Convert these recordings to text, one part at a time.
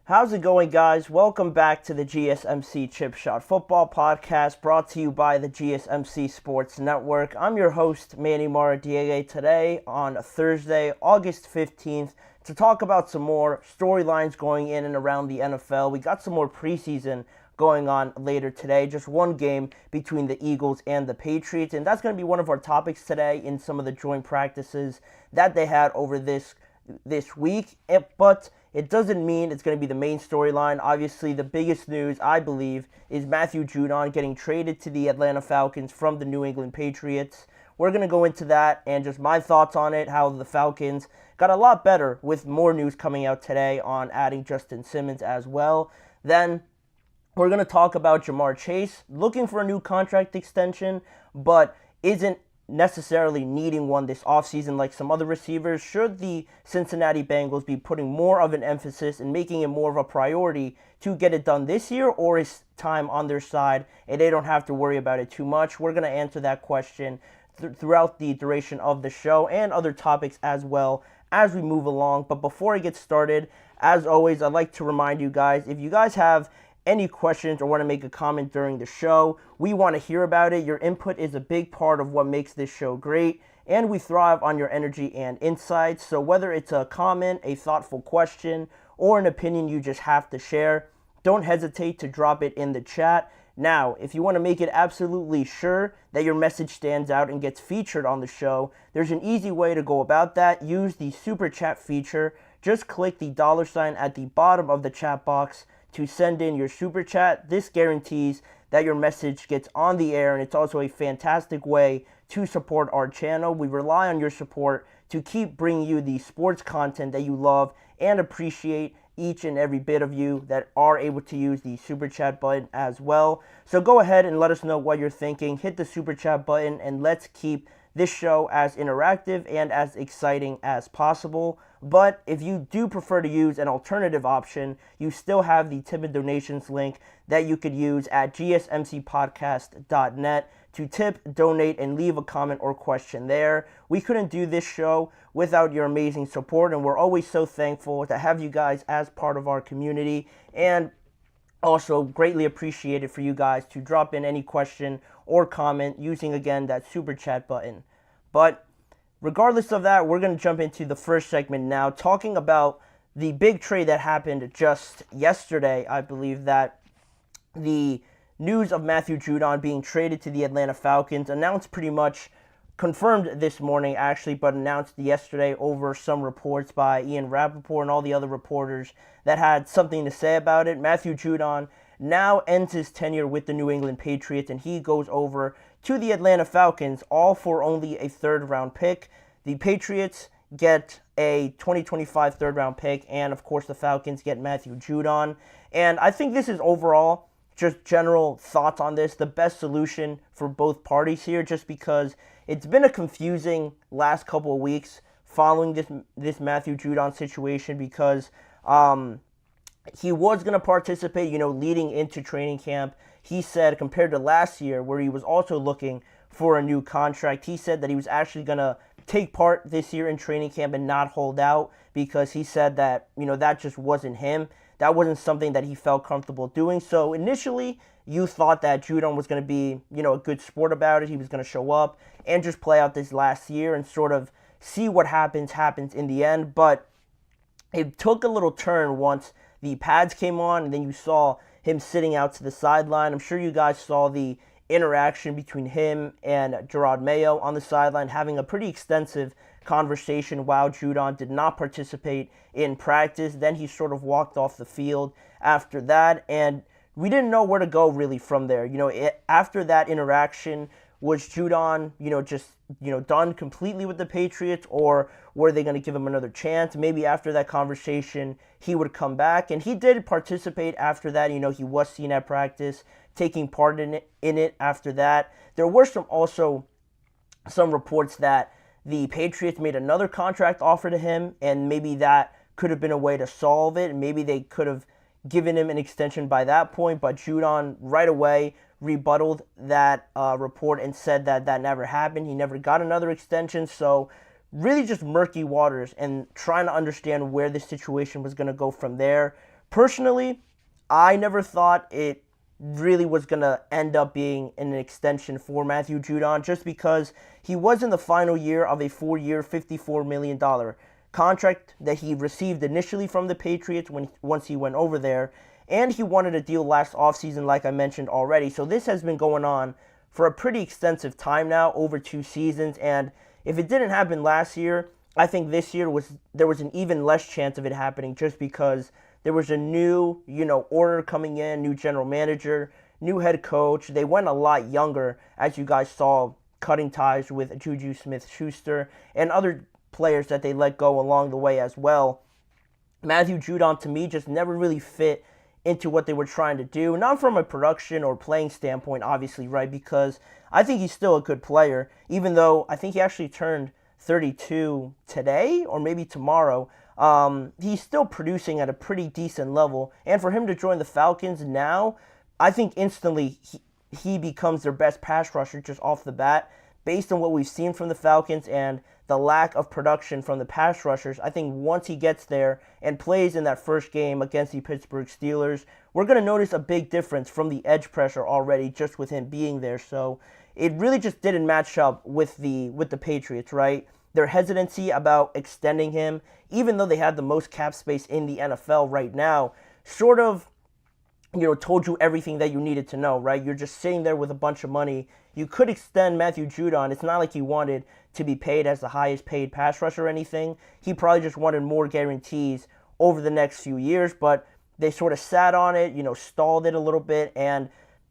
How's it going, guys? Welcome back to the GSMC Chip Shot Football Podcast, brought to you by the GSMC Sports Network. I'm your host, Manny Maradiaga, today on Thursday, August 15th, to talk about some more storylines going in and around the NFL. We got some more preseason going on later today, just one game between the Eagles and the Patriots, and that's going to be one of our topics today in some of the joint practices that they had over this week, but it doesn't mean it's going to be the main storyline. Obviously, the biggest news, I believe, is Matthew Judon getting traded to the Atlanta Falcons from the New England Patriots. We're going to go into that and just my thoughts on it, how the Falcons got a lot better with more news coming out today on adding Justin Simmons as well. Then we're going to talk about Ja'Marr Chase looking for a new contract extension, but isn't necessarily needing one this offseason like some other receivers. Should the Cincinnati Bengals be putting more of an emphasis and making it more of a priority to get it done this year, or is time on their side and they don't have to worry about it too much? We're going to answer that question throughout the duration of the show and other topics as well as we move along. But before I get started, as always, I'd like to remind you guys, if you guys have any questions or want to make a comment during the show, we want to hear about it. Your input is a big part of what makes this show great, and we thrive on your energy and insights. So whether it's a comment, a thoughtful question, or an opinion you just have to share, don't hesitate to drop it in the chat. Now, if you want to make it absolutely sure that your message stands out and gets featured on the show, there's an easy way to go about that. Use the super chat feature. Just click the $ at the bottom of the chat box to send in your super chat. This guarantees that your message gets on the air, and it's also a fantastic way to support our channel. We rely on your support to keep bringing you the sports content that you love and appreciate each and every bit of you that are able to use the super chat button as well. So go ahead and let us know what you're thinking. Hit the super chat button and let's keep this show as interactive and as exciting as possible. But if you do prefer to use an alternative option, you still have the tip and donations link that you could use at gsmcpodcast.net to tip, donate, and leave a comment or question there. We couldn't do this show without your amazing support, and we're always so thankful to have you guys as part of our community, and also greatly appreciated for you guys to drop in any question or comment using, again, that super chat button. But regardless of that, we're going to jump into the first segment now, talking about the big trade that happened just yesterday. I believe that the news of Matthew Judon being traded to the Atlanta Falcons announced pretty much, confirmed this morning actually, but announced yesterday over some reports by Ian Rappaport and all the other reporters that had something to say about it. Matthew Judon now ends his tenure with the New England Patriots, and he goes over to the Atlanta Falcons, all for only a third-round pick. The Patriots get a 2025 third-round pick, and of course the Falcons get Matthew Judon. And I think this is overall, just general thoughts on this, the best solution for both parties here, just because it's been a confusing last couple of weeks following this Matthew Judon situation, because he was going to participate, leading into training camp. He said, compared to last year, where he was also looking for a new contract, he said that he was actually going to take part this year in training camp and not hold out, because he said that, that just wasn't him. That wasn't something that he felt comfortable doing. So initially, you thought that Judon was going to be, a good sport about it. He was going to show up and just play out this last year and sort of see what happens in the end. But it took a little turn once the pads came on, and then you saw him sitting out to the sideline. I'm sure you guys saw the interaction between him and Jerod Mayo on the sideline, having a pretty extensive conversation while Judon did not participate in practice. Then he sort of walked off the field after that, and we didn't know where to go really from there. After that interaction, was Judon, done completely with the Patriots, or were they going to give him another chance? Maybe after that conversation, he would come back, and he did participate after that. He was seen at practice, taking part in it after that. There were also some reports that the Patriots made another contract offer to him, and maybe that could have been a way to solve it. Maybe they could have given him an extension by that point, but Judon right away rebutted that report and said that that never happened. He never got another extension. So really just murky waters and trying to understand where this situation was going to go from there. Personally, I never thought it really was going to end up being an extension for Matthew Judon just because he was in the final year of a 4-year, $54 million contract that he received initially from the Patriots once he went over there. And he wanted a deal last offseason, like I mentioned already. So this has been going on for a pretty extensive time now, over 2 seasons. And if it didn't happen last year, I think this year there was an even less chance of it happening just because there was a new, order coming in, new general manager, new head coach. They went a lot younger, as you guys saw, cutting ties with Juju Smith-Schuster and other players that they let go along the way as well. Matthew Judon, to me, just never really fit into what they were trying to do. Not from a production or playing standpoint, obviously, right? Because I think he's still a good player, even though I think he actually turned 32 today or maybe tomorrow. He's still producing at a pretty decent level. And for him to join the Falcons now, I think instantly he becomes their best pass rusher just off the bat. Based on what we've seen from the Falcons and the lack of production from the pass rushers, I think once he gets there and plays in that first game against the Pittsburgh Steelers, we're going to notice a big difference from the edge pressure already just with him being there. So it really just didn't match up with the Patriots, right? Their hesitancy about extending him, even though they had the most cap space in the NFL right now, sort of told you everything that you needed to know, right? You're just sitting there with a bunch of money. You could extend Matthew Judon. It's not like he wanted to be paid as the highest paid pass rusher or anything. He probably just wanted more guarantees over the next few years, but they sort of sat on it, stalled it a little bit. And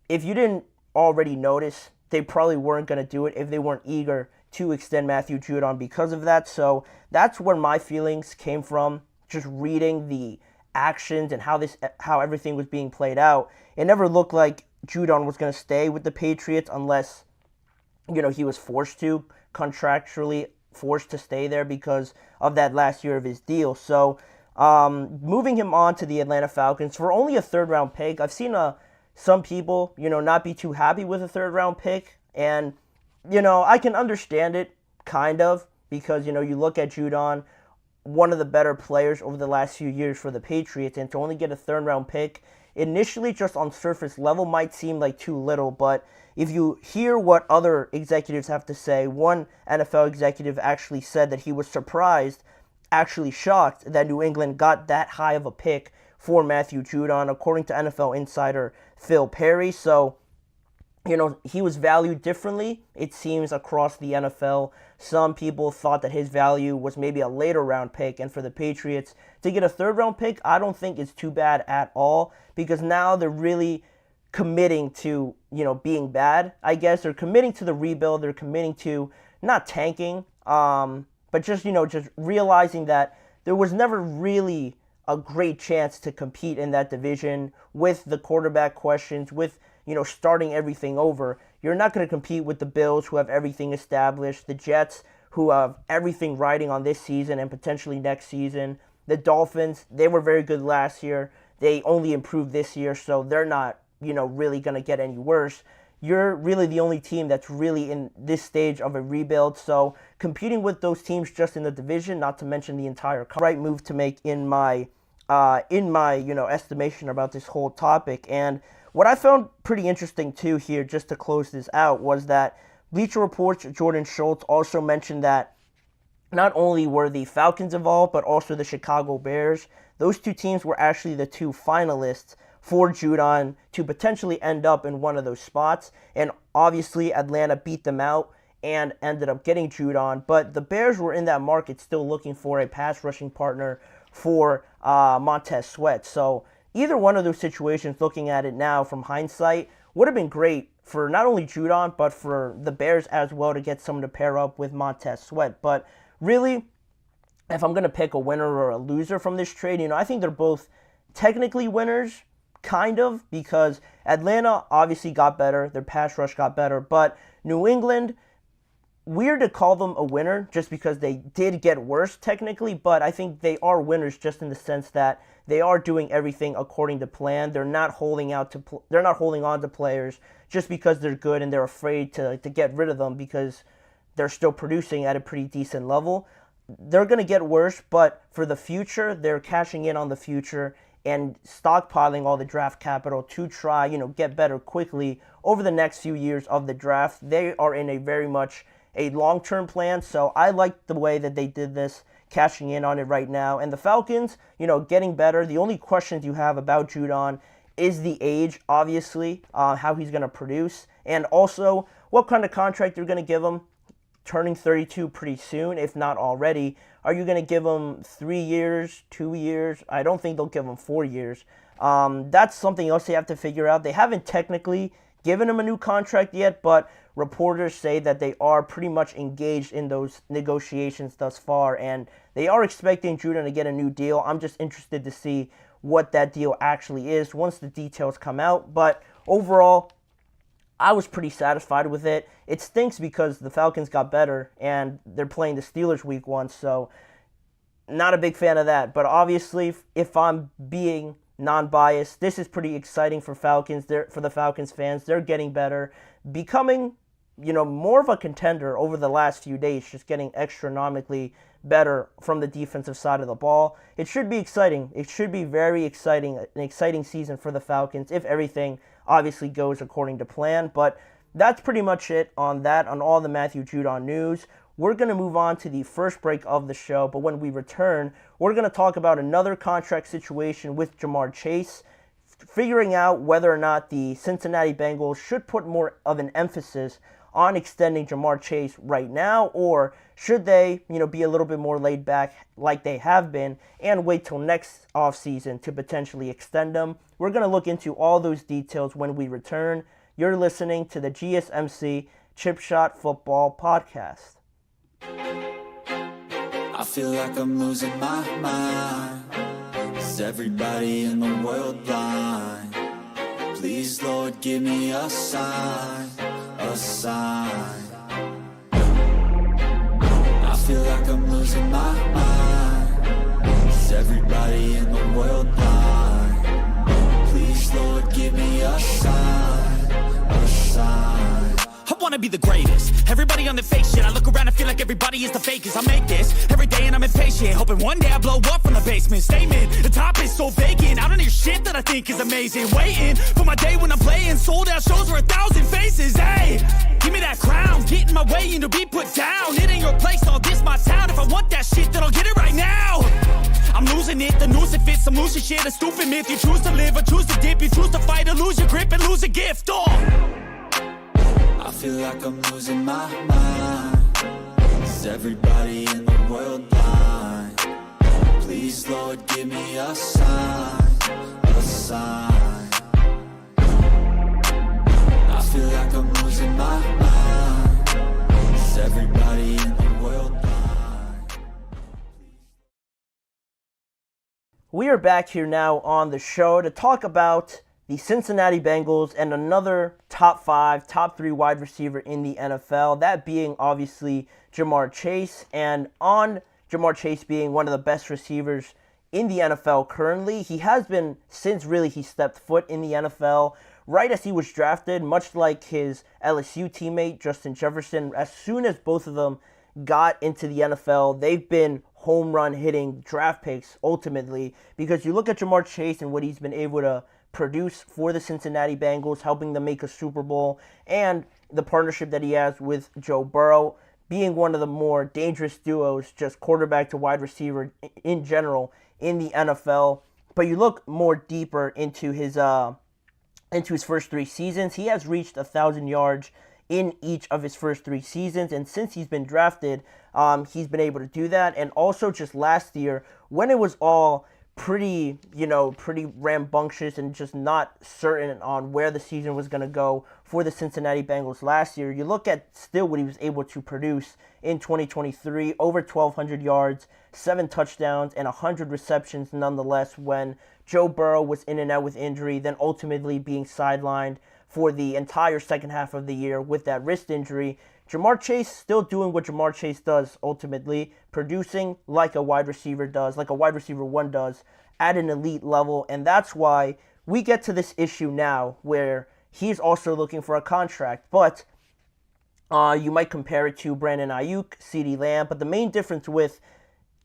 if you didn't already notice, they probably weren't going to do it if they weren't eager to extend Matthew Judon because of that. So that's where my feelings came from, just reading the actions and how everything was being played out. It never looked like Judon was going to stay with the Patriots unless he was contractually forced to stay there because of that last year of his deal. So moving him on to the Atlanta Falcons for only a 3rd-round pick. I've seen some people not be too happy with a 3rd-round pick, and I can understand it kind of because you look at Judon, one of the better players over the last few years for the Patriots, and to only get a 3rd-round pick initially just on surface level might seem like too little, but if you hear what other executives have to say, one NFL executive actually said that he was surprised, actually shocked, that New England got that high of a pick for Matthew Judon, according to NFL insider Phil Perry. So he was valued differently, it seems, across the NFL. Some people thought that his value was maybe a later round pick, and for the Patriots to get a 3rd-round pick, I don't think it's too bad at all, because now they're really committing to, being bad, I guess. They're committing to the rebuild. They're committing to not tanking, but just realizing that there was never really a great chance to compete in that division with the quarterback questions, with starting everything over. You're not going to compete with the Bills, who have everything established, the Jets, who have everything riding on this season and potentially next season. The Dolphins, they were very good last year. They only improved this year, so they're not, really going to get any worse. You're really the only team that's really in this stage of a rebuild. So competing with those teams just in the division, not to mention the entire right move to make in my estimation about this whole topic. And what I found pretty interesting too here, just to close this out, was that Bleacher Report's Jordan Schultz also mentioned that not only were the Falcons involved, but also the Chicago Bears. Those 2 teams were actually the 2 finalists for Judon to potentially end up in one of those spots. And obviously Atlanta beat them out and ended up getting Judon. But the Bears were in that market still looking for a pass rushing partner for Montez Sweat. So either one of those situations, looking at it now from hindsight, would have been great for not only Judon, but for the Bears as well, to get someone to pair up with Montez Sweat. But really, if I'm going to pick a winner or a loser from this trade, I think they're both technically winners, kind of, because Atlanta obviously got better, their pass rush got better, but New England, weird to call them a winner just because they did get worse technically, but I think they are winners just in the sense that they are doing everything according to plan. They're not holding on to players just because they're good and they're afraid to get rid of them because they're still producing at a pretty decent level. They're going to get worse, but for the future, they're cashing in on the future and stockpiling all the draft capital to try, get better quickly over the next few years of the draft. They are in a very much a long-term plan, so I like the way that they did this, cashing in on it right now. And the Falcons, getting better. The only questions you have about Judon is the age, obviously, how he's going to produce, and also what kind of contract you're going to give him. Turning 32 pretty soon, if not already. Are you going to give him 3 years, 2 years? I don't think they'll give him 4 years. That's something else they have to figure out. They haven't technically given him a new contract yet, but reporters say that they are pretty much engaged in those negotiations thus far, and they are expecting Judon to get a new deal. I'm just interested to see what that deal actually is once the details come out. But overall, I was pretty satisfied with it. It stinks because the Falcons got better and they're playing the Steelers week 1, so not a big fan of that. But obviously, if I'm being non-biased, this is pretty exciting for for the Falcons fans. They're getting better, becoming, more of a contender over the last few days, just getting astronomically better from the defensive side of the ball. It should be exciting. It should be very exciting, an exciting season for the Falcons if everything obviously goes according to plan. But that's pretty much it on all the Matthew Judon news. We're going to move on to the first break of the show, but when we return, we're going to talk about another contract situation with Ja'Marr Chase, figuring out whether or not the Cincinnati Bengals should put more of an emphasis on extending Ja'Marr Chase right now, or should they, be a little bit more laid back like they have been and wait till next offseason to potentially extend them. We're going to look into all those details when we return. You're listening to the GSMC Chip Shot Football Podcast. I feel like I'm losing my mind. Is everybody in the world blind? Please, Lord, give me a sign, a sign. I feel like I'm losing my mind. Is everybody in the world blind? Please, Lord, give me a sign, a sign. I wanna be the greatest. Everybody on the fake shit. I look around and feel like everybody is the fakest. I make this every day and I'm impatient, hoping one day I blow up from the basement. Statement, the top is so vacant. I don't hear shit that I think is amazing. Waiting for my day when I'm playing sold out shows for 1,000 faces. Hey, give me that crown, get in my way and to be put down. It ain't your place, all this my town. If I want that shit, then I'll get it right now. I'm losing it, the noose it fits. I'm losing shit, a stupid myth. You choose to live or choose to dip. You choose to fight or lose your grip and lose a gift. I feel like I'm losing my mind. Is everybody in the world blind? Please, Lord, give me a sign, a sign. I feel like I'm losing my mind. Is everybody in the world blind? We are back here now on the show to talk about the Cincinnati Bengals and another top 5, top 3 wide receiver in the NFL, that being obviously Ja'Marr Chase. And on Ja'Marr Chase being one of the best receivers in the NFL currently, he has been since really he stepped foot in the NFL, right as he was drafted, much like his LSU teammate Justin Jefferson. As soon as both of them got into the NFL, they've been home run hitting draft picks ultimately, because you look at Ja'Marr Chase and what he's been able to produce for the Cincinnati Bengals, helping them make a Super Bowl, and the partnership that he has with Joe Burrow, being one of the more dangerous duos, just quarterback to wide receiver in general in the NFL. But you look more deeper into his first 3 seasons, he has reached 1,000 yards in each of his first 3 seasons, and since he's been drafted, he's been able to do that. And also just last year, when it was all pretty rambunctious and just not certain on where the season was going to go for the Cincinnati Bengals last year, you look at still what he was able to produce in 2023, over 1,200 yards, 7 touchdowns, and 100 receptions nonetheless when Joe Burrow was in and out with injury, then ultimately being sidelined for the entire second half of the year with that wrist injury. Ja'Marr Chase still doing what Ja'Marr Chase does ultimately, producing like a wide receiver does, like a wide receiver 1 does, at an elite level. And that's why we get to this issue now where he's also looking for a contract. But you might compare it to Brandon Ayuk, CeeDee Lamb. But the main difference with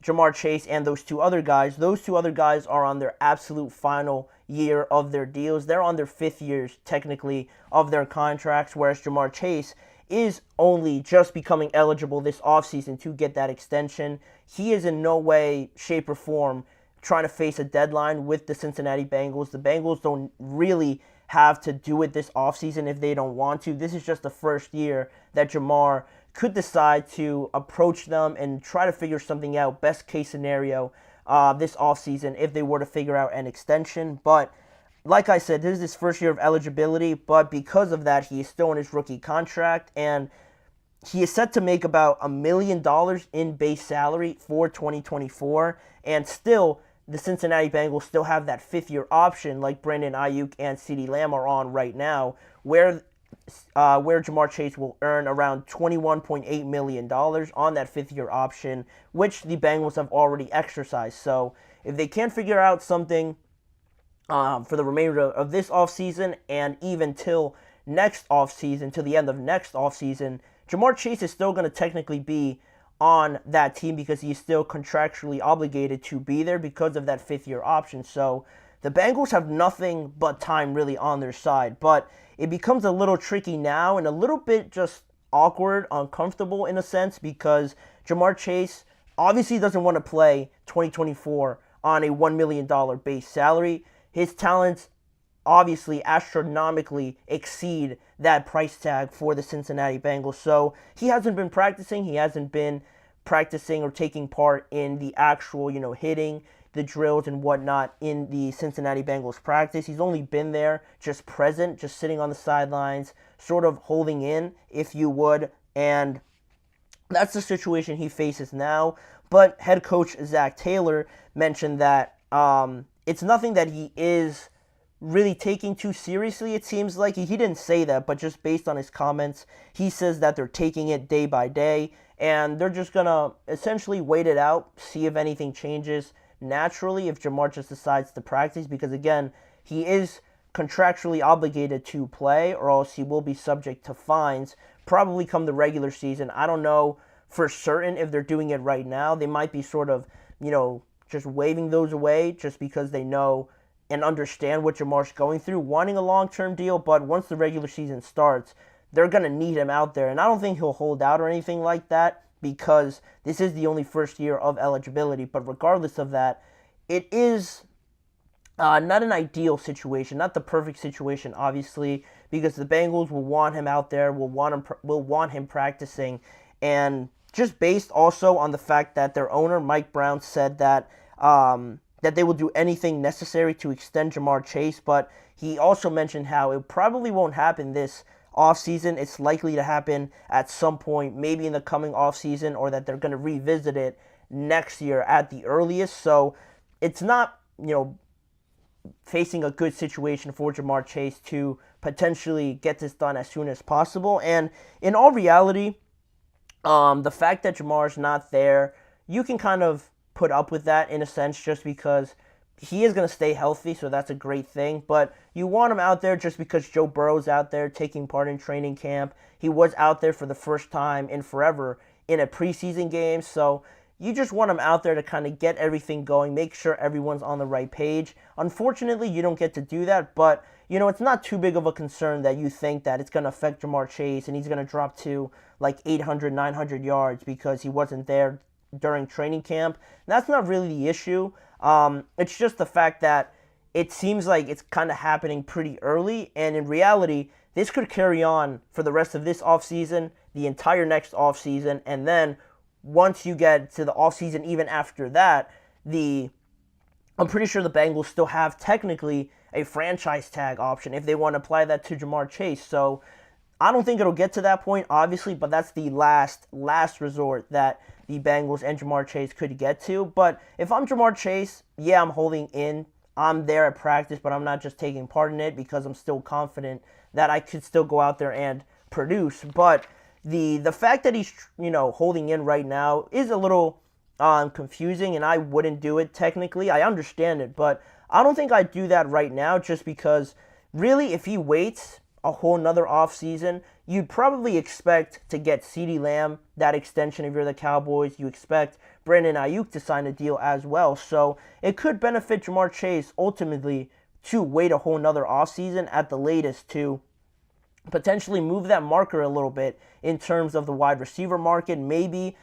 Jamar Chase and those two other guys. Those two other guys are on their absolute final year of their deals. They're on their 5th years, technically, of their contracts, whereas Jamar Chase is only just becoming eligible this offseason to get that extension. He is in no way, shape, or form trying to face a deadline with the Cincinnati Bengals. The Bengals don't really have to do it this offseason if they don't want to. This is just the first year that Jamar could decide to approach them and try to figure something out, best case scenario, this offseason if they were to figure out an extension. But like I said, this is his first year of eligibility, but because of that, he is still in his rookie contract, and he is set to make about $1 million in base salary for 2024, and still, the Cincinnati Bengals still have that 5th-year option like Brandon Ayuk and CeeDee Lamb are on right now, where Jamar Chase will earn around $21.8 million on that 5th-year option, which the Bengals have already exercised. So if they can't figure out something for the remainder of this offseason and even till next offseason, till the end of next offseason, Jamar Chase is still going to technically be on that team because he's still contractually obligated to be there because of that 5th-year option. So the Bengals have nothing but time really on their side, but it becomes a little tricky now and a little bit just awkward, uncomfortable in a sense, because Jamar Chase obviously doesn't want to play 2024 on a $1 million base salary. His talents obviously astronomically exceed that price tag for the Cincinnati Bengals. So he hasn't been practicing. He hasn't been practicing or taking part in the actual, hitting, the drills and whatnot in the Cincinnati Bengals practice. He's only been there, just present, just sitting on the sidelines, sort of holding in, if you would. And that's the situation he faces now. But head coach Zac Taylor mentioned that it's nothing that he is really taking too seriously, it seems like. He didn't say that, but just based on his comments, he says that they're taking it day by day, and they're just going to essentially wait it out, see if anything changes naturally, if Jamar just decides to practice, because again, he is contractually obligated to play, or else he will be subject to fines, probably come the regular season. I don't know for certain if they're doing it right now. They might be sort of, just waving those away just because they know and understand what Jamar's going through, wanting a long-term deal, but once the regular season starts, they're going to need him out there. And I don't think he'll hold out or anything like that because this is the only first year of eligibility. But regardless of that, it is not an ideal situation, not the perfect situation, obviously, because the Bengals will want him out there, will want him practicing. And just based also on the fact that their owner, Mike Brown, said that that they will do anything necessary to extend Jamar Chase, but he also mentioned how it probably won't happen this offseason. It's likely to happen at some point, maybe in the coming offseason, or that they're going to revisit it next year at the earliest. So it's not, facing a good situation for Jamar Chase to potentially get this done as soon as possible. And in all reality, the fact that Jamar's not there, you can kind of put up with that in a sense just because he is going to stay healthy, so that's a great thing. But you want him out there just because Joe Burrow's out there taking part in training camp. He was out there for the first time in forever in a preseason game, so you just want him out there to kind of get everything going, make sure everyone's on the right page. Unfortunately, you don't get to do that, but it's not too big of a concern that you think that it's going to affect Jamar Chase and he's going to drop to like 800, 900 yards because he wasn't there during training camp. That's not really the issue. It's just the fact that it seems like it's kind of happening pretty early, and in reality, this could carry on for the rest of this offseason, the entire next offseason, and then once you get to the offseason, even after that, I'm pretty sure the Bengals still have technically a franchise tag option if they want to apply that to Jamar Chase. So I don't think it'll get to that point, obviously, but that's the last resort that the Bengals and Jamar Chase could get to. But if I'm Jamar Chase, yeah, I'm holding in. I'm there at practice, but I'm not just taking part in it because I'm still confident that I could still go out there and produce. But the fact that he's holding in right now is a little confusing, and I wouldn't do it technically. I understand it, but I don't think I'd do that right now just because really if he waits a whole nother offseason, you'd probably expect to get CeeDee Lamb, that extension if you're the Cowboys. You expect Brandon Ayuk to sign a deal as well. So it could benefit Ja'Marr Chase ultimately to wait a whole nother offseason at the latest to potentially move that marker a little bit in terms of the wide receiver market. Maybe,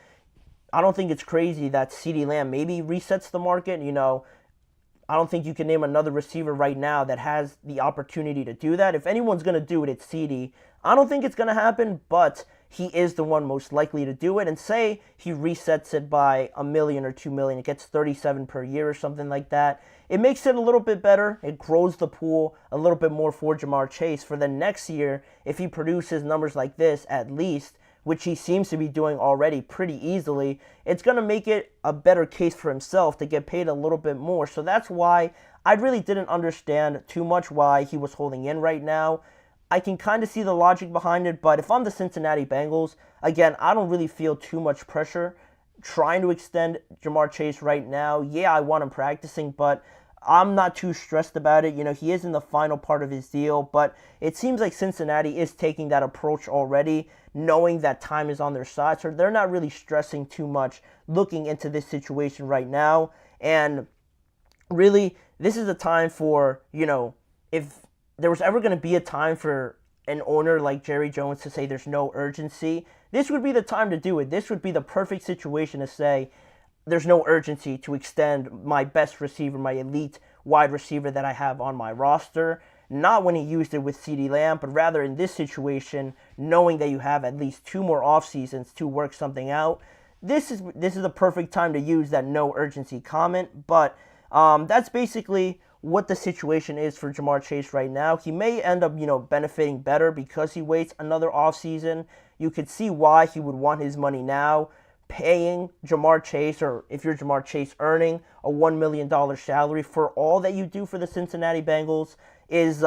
I don't think it's crazy that CeeDee Lamb maybe resets the market. I don't think you can name another receiver right now that has the opportunity to do that. If anyone's going to do it, it's CeeDee. I don't think it's going to happen, but he is the one most likely to do it. And say he resets it by $1 million or $2 million, it gets 37 per year or something like that. It makes it a little bit better. It grows the pool a little bit more for Ja'Marr Chase for the next year. If he produces numbers like this, at least, which he seems to be doing already pretty easily, it's going to make it a better case for himself to get paid a little bit more. So that's why I really didn't understand too much why he was holding in right now. I can kind of see the logic behind it, but if I'm the Cincinnati Bengals, again, I don't really feel too much pressure trying to extend Ja'Marr Chase right now. Yeah, I want him practicing, but I'm not too stressed about it. He is in the final part of his deal, but it seems like Cincinnati is taking that approach already, knowing that time is on their side. So they're not really stressing too much looking into this situation right now. And really, this is a time for, if there was ever going to be a time for an owner like Jerry Jones to say there's no urgency, this would be the time to do it. This would be the perfect situation to say, there's no urgency to extend my best receiver, my elite wide receiver that I have on my roster. Not when he used it with CeeDee Lamb, but rather in this situation, knowing that you have at least 2 more off seasons to work something out. This is the perfect time to use that no urgency comment. But that's basically what the situation is for Ja'Marr Chase right now. He may end up, benefiting better because he waits another off season. You could see why he would want his money now. Paying Ja'Marr Chase, or if you're Ja'Marr Chase, earning a $1 million salary for all that you do for the Cincinnati Bengals is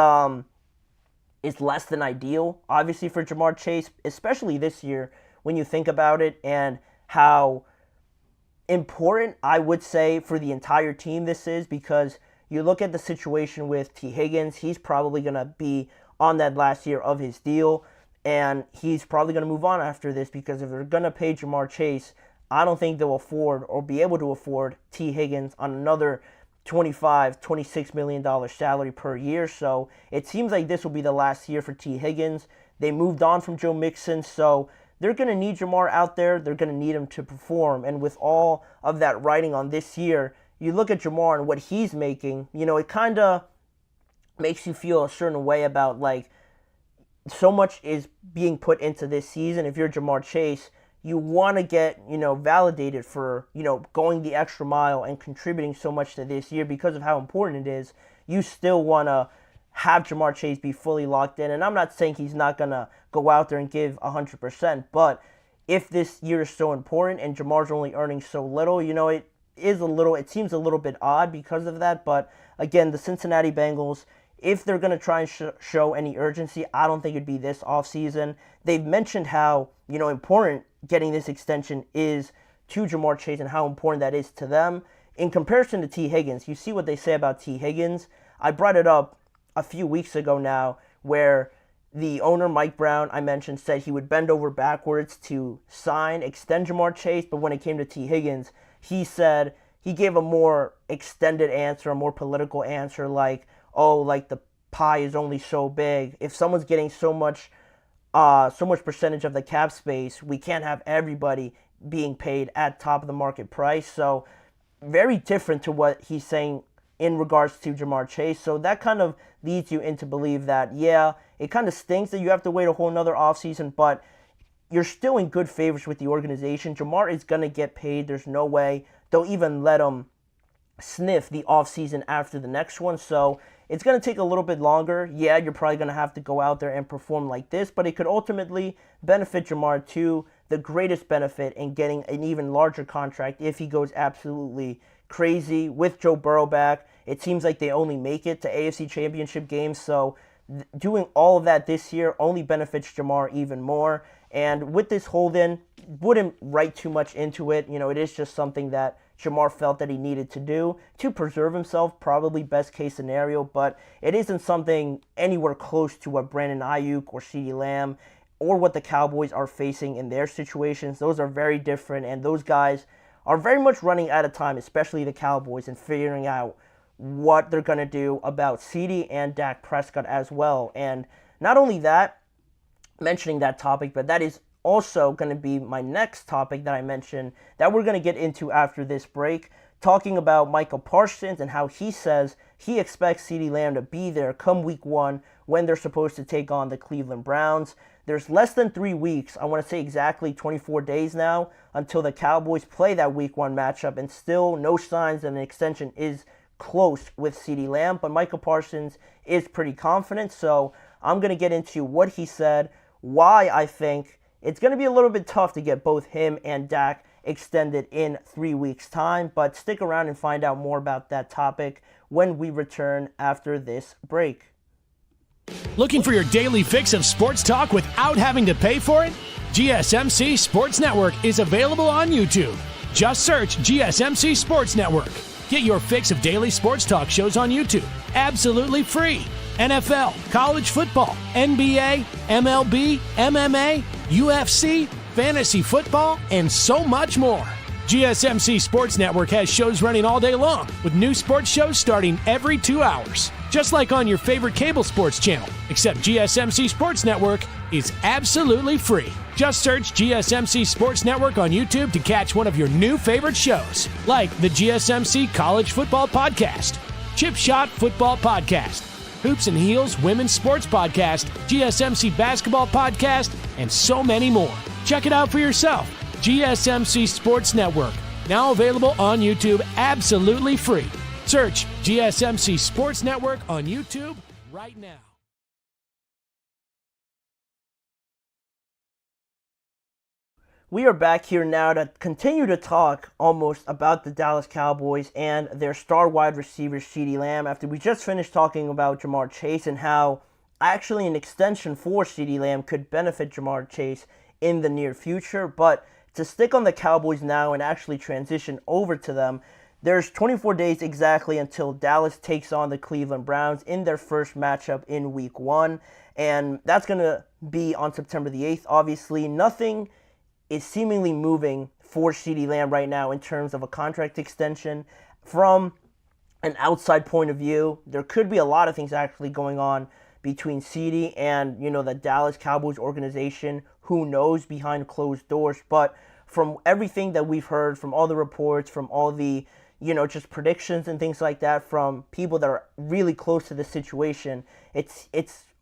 less than ideal, obviously, for Ja'Marr Chase, especially this year when you think about it and how important I would say for the entire team this is, because you look at the situation with T. Higgins, he's probably going to be on that last year of his deal. And he's probably going to move on after this, because if they're going to pay Ja'Marr Chase, I don't think they'll afford or be able to afford T. Higgins on another $26 million salary per year. So it seems like this will be the last year for T. Higgins. They moved on from Joe Mixon, so they're going to need Ja'Marr out there. They're going to need him to perform. And with all of that writing on this year, you look at Ja'Marr and what he's making, it kind of makes you feel a certain way about, like, so much is being put into this season. If you're Ja'Marr Chase, you want to get, validated for, going the extra mile and contributing so much to this year because of how important it is. You still want to have Ja'Marr Chase be fully locked in. And I'm not saying he's not going to go out there and give 100%, but if this year is so important and Ja'Marr's only earning so little, it seems a little bit odd because of that. But again, the Cincinnati Bengals, if they're going to try and show any urgency, I don't think it'd be this offseason. They've mentioned how, important getting this extension is to Ja'Marr Chase and how important that is to them. In comparison to T. Higgins, you see what they say about T. Higgins. I brought it up a few weeks ago now, where the owner, Mike Brown, I mentioned, said he would bend over backwards to extend Ja'Marr Chase, but when it came to T. Higgins, he said he gave a more extended answer, a more political answer, like, the pie is only so big. If someone's getting so much percentage of the cap space, we can't have everybody being paid at top of the market price. So very different to what he's saying in regards to Ja'Marr Chase. So that kind of leads you into believe that, yeah, it kind of stinks that you have to wait a whole nother offseason, but you're still in good favors with the organization. Ja'Marr is going to get paid. There's no way they'll even let him sniff the offseason after the next one. So it's going to take a little bit longer. Yeah, you're probably going to have to go out there and perform like this, but it could ultimately benefit Ja'Marr to the greatest benefit in getting an even larger contract if he goes absolutely crazy with Joe Burrow back. It seems like they only make it to AFC Championship games, so doing all of that this year only benefits Ja'Marr even more. And with this hold-in, wouldn't write too much into it. It is just something that Ja'Marr felt that he needed to do to preserve himself, probably best case scenario, but it isn't something anywhere close to what Brandon Ayuk or CeeDee Lamb or what the Cowboys are facing in their situations. Those are very different, and those guys are very much running out of time, especially the Cowboys, and figuring out what they're going to do about CeeDee and Dak Prescott as well. And not only that, mentioning that topic, but that is also going to be my next topic that I mentioned that we're going to get into after this break, talking about Micah Parsons and how he says he expects CeeDee Lamb to be there come week 1 when they're supposed to take on the Cleveland Browns. There's less than 3 weeks, I want to say exactly 24 days now, until the Cowboys play that week 1 matchup, and still no signs that an extension is close with CeeDee Lamb, but Micah Parsons is pretty confident, so I'm going to get into what he said, why I think it's going to be a little bit tough to get both him and Dak extended in 3 weeks' time, but stick around and find out more about that topic when we return after this break. Looking for your daily fix of sports talk without having to pay for it? GSMC Sports Network is available on YouTube. Just search GSMC Sports Network. Get your fix of daily sports talk shows on YouTube, absolutely free. NFL, college football, NBA, MLB, MMA, UFC, fantasy football, and so much more. GSMC Sports Network has shows running all day long, with new sports shows starting every 2 hours. Just like on your favorite cable sports channel, except GSMC Sports Network is absolutely free. Just search GSMC Sports Network on YouTube to catch one of your new favorite shows, like the GSMC College Football Podcast, Chip Shot Football Podcast, Hoops and Heels Women's Sports Podcast, GSMC Basketball Podcast, and so many more. Check it out for yourself. GSMC Sports Network, now available on YouTube absolutely free. Search GSMC Sports Network on YouTube right now. We are back here now to continue to talk almost about the Dallas Cowboys and their star wide receiver, CeeDee Lamb, after we just finished talking about Ja'Marr Chase and how actually an extension for CeeDee Lamb could benefit Ja'Marr Chase in the near future. But to stick on the Cowboys now and actually transition over to them, there's 24 days exactly until Dallas takes on the Cleveland Browns in their first matchup in week 1. And that's going to be on September the 8th. Obviously, nothing is seemingly moving for CeeDee Lamb right now in terms of a contract extension. From an outside point of view, there could be a lot of things actually going on between CeeDee and, the Dallas Cowboys organization. Who knows behind closed doors? But from everything that we've heard, from all the reports, from all the, just predictions and things like that from people that are really close to the situation, it's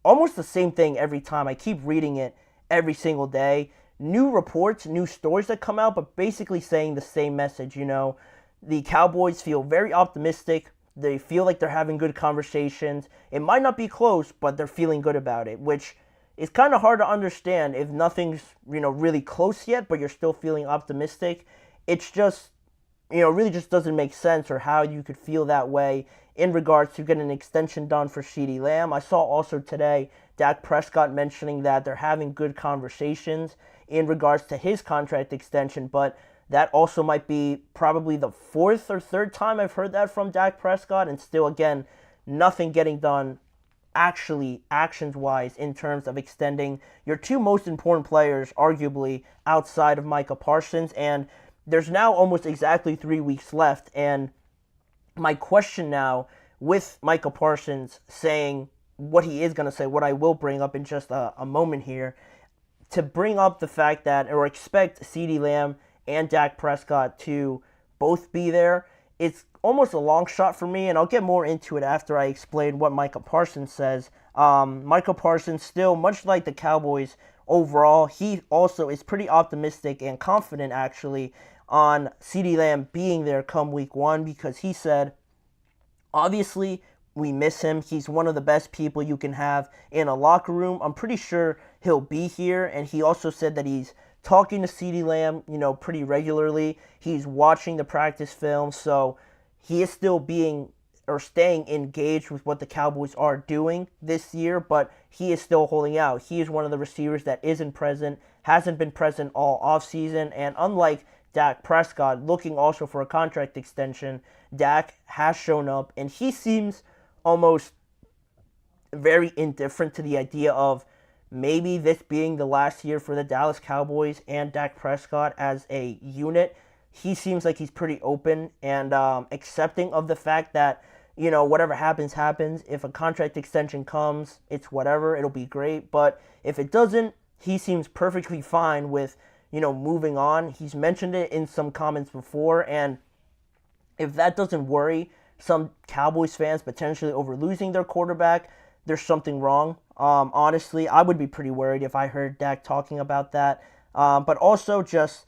almost the same thing every time. I keep reading it every single day. New reports, new stories that come out, but basically saying the same message. The Cowboys feel very optimistic. They feel like they're having good conversations. It might not be close, but they're feeling good about it, which is kind of hard to understand if nothing's, really close yet, but you're still feeling optimistic. It's just, really just doesn't make sense, or how you could feel that way in regards to getting an extension done for CeeDee Lamb. I saw also today Dak Prescott mentioning that they're having good conversations in regards to his contract extension, but that also might be probably the 4th or 3rd time I've heard that from Dak Prescott, and still, again, nothing getting done actually actions-wise in terms of extending your two most important players, arguably, outside of Micah Parsons. And there's now almost exactly 3 weeks left, and my question now, with Micah Parsons saying what he is going to say, what I will bring up in just a moment here, to bring up the fact that, or expect CeeDee Lamb and Dak Prescott to both be there, it's almost a long shot for me, and I'll get more into it after I explain what Micah Parsons says. Micah Parsons, still, much like the Cowboys overall, he also is pretty optimistic and confident, actually, on CeeDee Lamb being there come week 1, because he said, obviously, we miss him. He's one of the best people you can have in a locker room. I'm pretty sure he'll be here, and he also said that he's talking to CeeDee Lamb, pretty regularly. He's watching the practice film, so he is still staying engaged with what the Cowboys are doing this year, but he is still holding out. He is one of the receivers that isn't present, hasn't been present all offseason, and unlike Dak Prescott, looking also for a contract extension. Dak has shown up, and he seems almost very indifferent to the idea of maybe this being the last year for the Dallas Cowboys and Dak Prescott as a unit. He seems like he's pretty open and accepting of the fact that, whatever happens, happens. If a contract extension comes, it's whatever. It'll be great. But if it doesn't, he seems perfectly fine with, moving on. He's mentioned it in some comments before. And if that doesn't worry some Cowboys fans potentially over losing their quarterback, there's something wrong. Honestly, I would be pretty worried if I heard Dak talking about that. But also just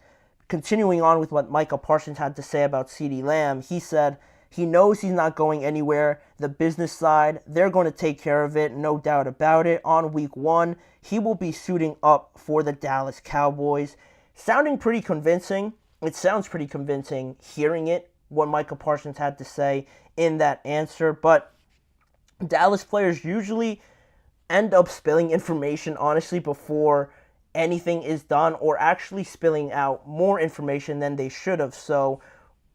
continuing on with what Micah Parsons had to say about CeeDee Lamb, he said he knows he's not going anywhere. The business side, they're going to take care of it, no doubt about it. On week 1, he will be suiting up for the Dallas Cowboys. Sounding pretty convincing. It sounds pretty convincing hearing it, what Micah Parsons had to say in that answer. But Dallas players usually end up spilling information, honestly, before anything is done, or actually spilling out more information than they should have. So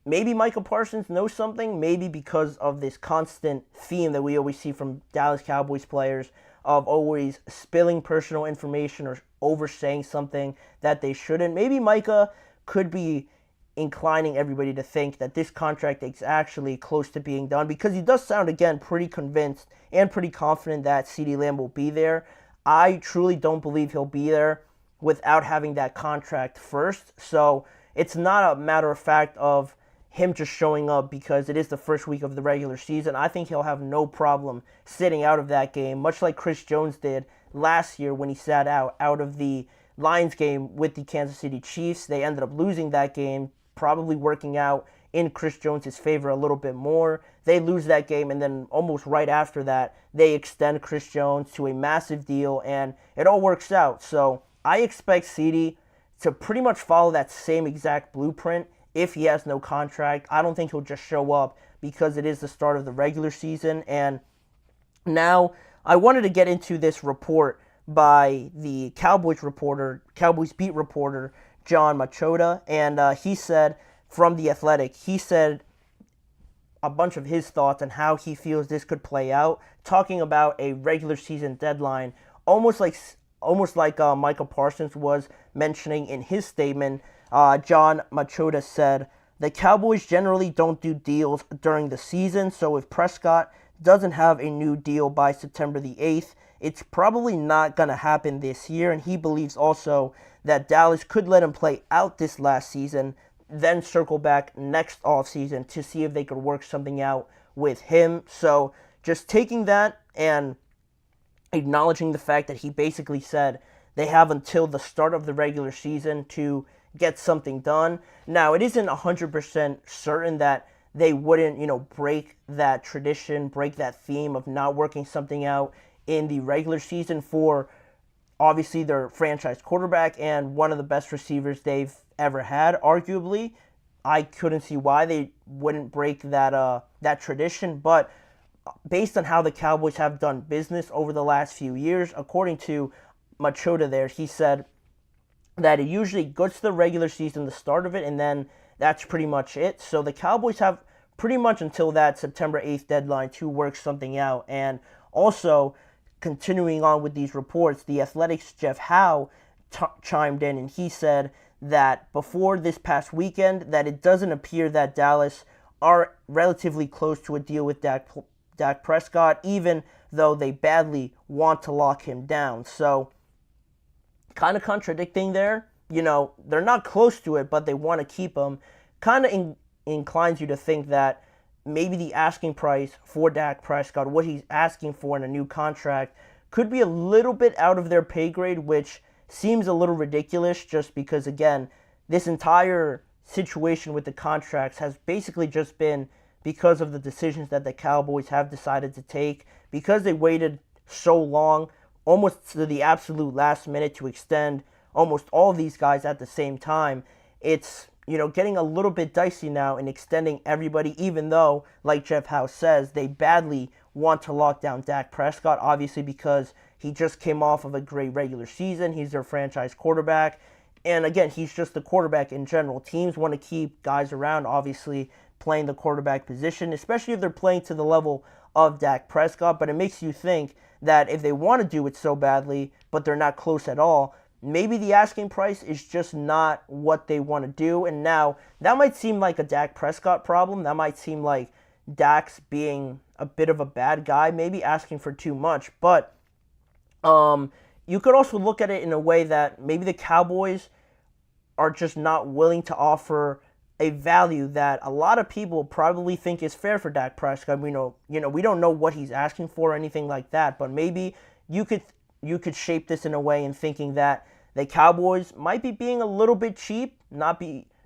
maybe Micah Parsons knows something, maybe because of this constant theme that we always see from Dallas Cowboys players of always spilling personal information or oversaying something that they shouldn't. Maybe Micah could be inclining everybody to think that this contract is actually close to being done, because he does sound, again, pretty convinced and pretty confident that CeeDee Lamb will be there. I truly don't believe he'll be there without having that contract first. So it's not a matter of fact of him just showing up because it is the first week of the regular season. I think he'll have no problem sitting out of that game, much like Chris Jones did last year when he sat out of the Lions game with the Kansas City Chiefs. They ended up losing that game, probably working out in Chris Jones' favor a little bit more. They lose that game, and then almost right after that, they extend Chris Jones to a massive deal, and it all works out. So I expect CeeDee to pretty much follow that same exact blueprint if he has no contract. I don't think he'll just show up because it is the start of the regular season. And now I wanted to get into this report by the Cowboys beat reporter, John Machota, and he said from The Athletic, he said a bunch of his thoughts on how he feels this could play out, talking about a regular season deadline, almost like Micah Parsons was mentioning in his statement. John Machota said, "The Cowboys generally don't do deals during the season, so if Prescott doesn't have a new deal by September the 8th, it's probably not going to happen this year," and he believes also that Dallas could let him play out this last season, then circle back next offseason to see if they could work something out with him. So just taking that and acknowledging the fact that he basically said they have until the start of the regular season to get something done. Now, it isn't 100% certain that they wouldn't, break that tradition, break that theme of not working something out in the regular season for obviously their franchise quarterback and one of the best receivers they've ever had, arguably. I couldn't see why they wouldn't break that tradition, but based on how the Cowboys have done business over the last few years, according to Machota there, he said that it usually goes to the regular season, the start of it, and then that's pretty much it. So the Cowboys have pretty much until that September 8th deadline to work something out. And also, continuing on with these reports, the Athletic's Jeff Howe chimed in, and he said that before this past weekend, that it doesn't appear that Dallas are relatively close to a deal with Dak Prescott, even though they badly want to lock him down. So, kind of contradicting there. They're not close to it, but they want to keep him. Kind of inclines you to think that maybe the asking price for Dak Prescott, what he's asking for in a new contract, could be a little bit out of their pay grade, which seems a little ridiculous just because, again, this entire situation with the contracts has basically just been because of the decisions that the Cowboys have decided to take, because they waited so long, almost to the absolute last minute, to extend almost all of these guys at the same time. It's, getting a little bit dicey now in extending everybody, even though, like Jeff Howe says, they badly want to lock down Dak Prescott, obviously because he just came off of a great regular season. He's their franchise quarterback, And again, he's just the quarterback in general. Teams want to keep guys around, obviously, playing the quarterback position, especially if they're playing to the level of Dak Prescott. But it makes you think that if they want to do it so badly, but they're not close at all, maybe the asking price is just not what they want to do. And now, that might seem like a Dak Prescott problem. That might seem like Dak's being a bit of a bad guy, maybe asking for too much. But you could also look at it in a way that maybe the Cowboys are just not willing to offer a value that a lot of people probably think is fair for Dak Prescott. We don't know what he's asking for or anything like that, but maybe you could shape this in a way in thinking that the Cowboys might be being a little bit cheap, not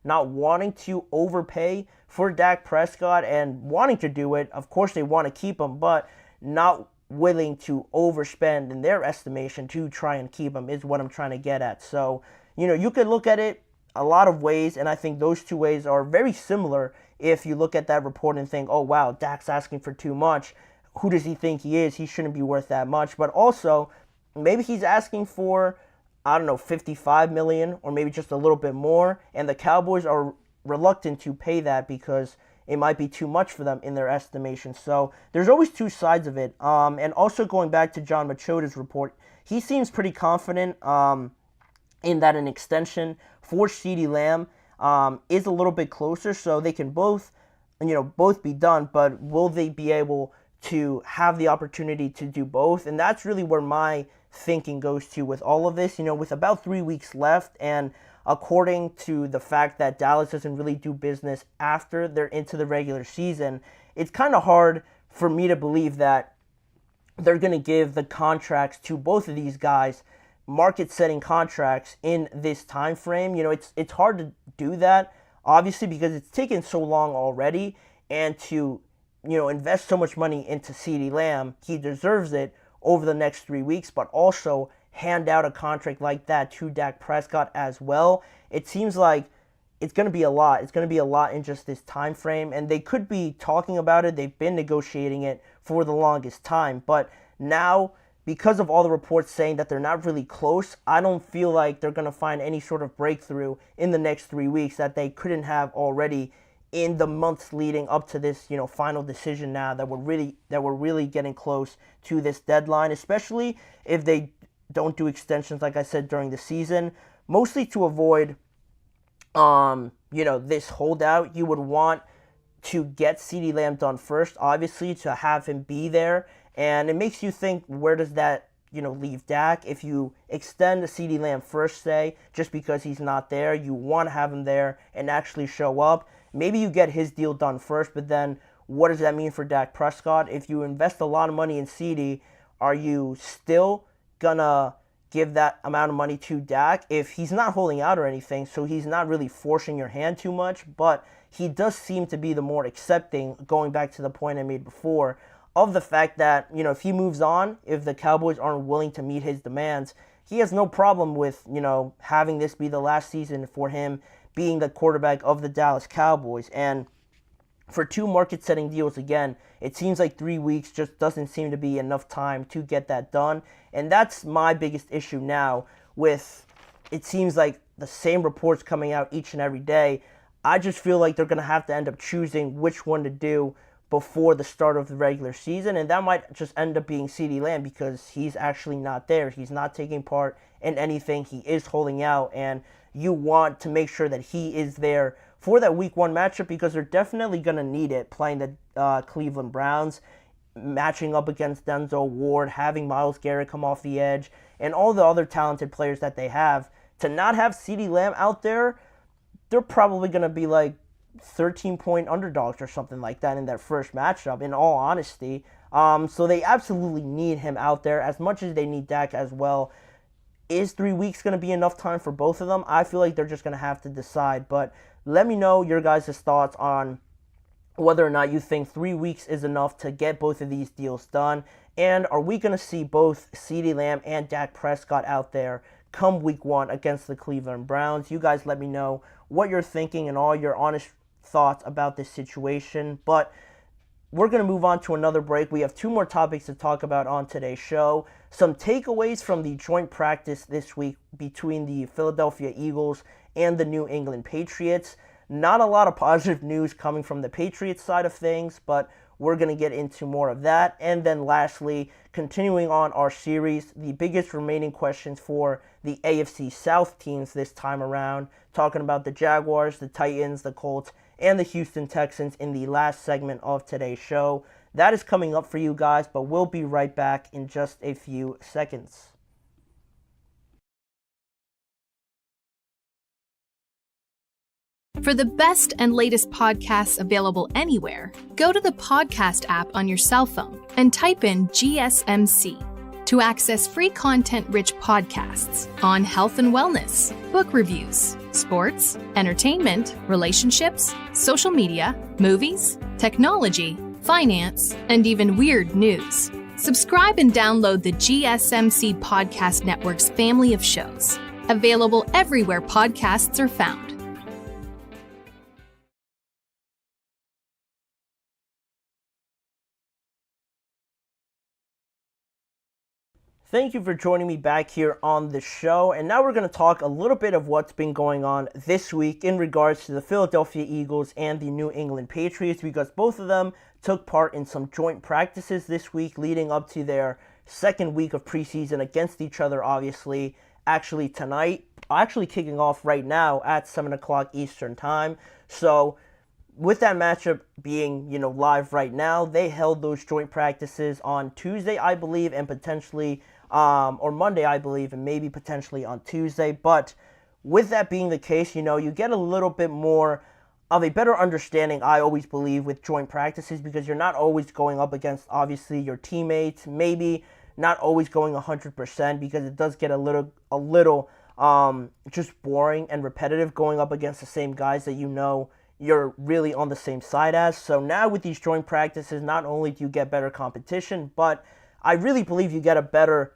wanting to overpay for Dak Prescott and wanting to do it. Of course, they want to keep him, but not willing to overspend in their estimation to try and keep him is what I'm trying to get at. So, you could look at it a lot of ways, and I think those two ways are very similar if you look at that report and think, oh, wow, Dak's asking for too much. Who does he think he is? He shouldn't be worth that much. But also, maybe he's asking for, I don't know, $55 million or maybe just a little bit more, and the Cowboys are reluctant to pay that because it might be too much for them in their estimation. So there's always two sides of it. And also going back to John Machota's report, he seems pretty confident in that an extension for CeeDee Lamb is a little bit closer, so they can both be done, but will they be able to have the opportunity to do both? And that's really where my thinking goes to with all of this. With about 3 weeks left, and according to the fact that Dallas doesn't really do business after they're into the regular season, it's kind of hard for me to believe that they're going to give the contracts to both of these guys, market-setting contracts in this time frame. It's hard to do that, obviously, because it's taken so long already, and to invest so much money into CeeDee Lamb, he deserves it over the next 3 weeks, but also hand out a contract like that to Dak Prescott as well. It seems like it's going to be a lot. It's going to be a lot in just this time frame, and they could be talking about it. They've been negotiating it for the longest time, but now, because of all the reports saying that they're not really close, I don't feel like they're going to find any sort of breakthrough in the next 3 weeks that they couldn't have already in the months leading up to this, final decision now that we're really getting close to this deadline, especially if they don't do extensions, like I said, during the season, mostly to avoid, this holdout. You would want to get CeeDee Lamb done first, obviously, to have him be there. And it makes you think, where does that, leave Dak? If you extend the CeeDee Lamb first, say, just because he's not there, you want to have him there and actually show up. Maybe you get his deal done first, but then what does that mean for Dak Prescott? If you invest a lot of money in CeeDee, are you still gonna give that amount of money to Dak if he's not holding out or anything, so he's not really forcing your hand too much, but he does seem to be the more accepting, going back to the point I made before, of the fact that, if he moves on, if the Cowboys aren't willing to meet his demands, he has no problem with, having this be the last season for him being the quarterback of the Dallas Cowboys. And for two market-setting deals, again, it seems like 3 weeks just doesn't seem to be enough time to get that done. And that's my biggest issue now with, it seems like the same reports coming out each and every day. I just feel like they're going to have to end up choosing which one to do before the start of the regular season, and that might just end up being CeeDee Lamb because he's actually not there. He's not taking part in anything. He is holding out, and you want to make sure that he is there for that Week 1 matchup because they're definitely going to need it, playing the Cleveland Browns, matching up against Denzel Ward, having Myles Garrett come off the edge, and all the other talented players that they have. To not have CeeDee Lamb out there, they're probably going to be like 13-point underdogs or something like that in their first matchup, in all honesty. So they absolutely need him out there as much as they need Dak as well. Is 3 weeks going to be enough time for both of them? I feel like they're just going to have to decide. But let me know your guys' thoughts on whether or not you think 3 weeks is enough to get both of these deals done. And are we going to see both CeeDee Lamb and Dak Prescott out there come Week 1 against the Cleveland Browns? You guys let me know what you're thinking and all your honest thoughts about this situation. But we're going to move on to another break. We have two more topics to talk about on today's show. Some takeaways from the joint practice this week between the Philadelphia Eagles and the New England Patriots. Not a lot of positive news coming from the Patriots side of things, but we're going to get into more of that. And then lastly, continuing on our series, the biggest remaining questions for the AFC South teams this time around, talking about the Jaguars, the Titans, the Colts, and the Houston Texans in the last segment of today's show. That is coming up for you guys, but we'll be right back in just a few seconds. For the best and latest podcasts available anywhere, go to the podcast app on your cell phone and type in GSMC to access free content-rich podcasts on health and wellness, book reviews, sports, entertainment, relationships, social media, movies, technology, finance, and even weird news. Subscribe and download the GSMC Podcast Network's family of shows, available everywhere podcasts are found. Thank you for joining me back here on the show, and now we're going to talk a little bit of what's been going on this week in regards to the Philadelphia Eagles and the New England Patriots, because both of them took part in some joint practices this week leading up to their second week of preseason against each other, obviously, actually tonight, actually kicking off right now at 7 o'clock Eastern Time. So with that matchup being, live right now, they held those joint practices on Tuesday, I believe, and potentially or Monday, I believe, and maybe potentially on Tuesday. But with that being the case, you get a little bit more of a better understanding, I always believe, with joint practices, because you're not always going up against, obviously, your teammates. Maybe not always going 100%, because it does get a little just boring and repetitive going up against the same guys that you're really on the same side as. So now with these joint practices, not only do you get better competition, but I really believe you get a better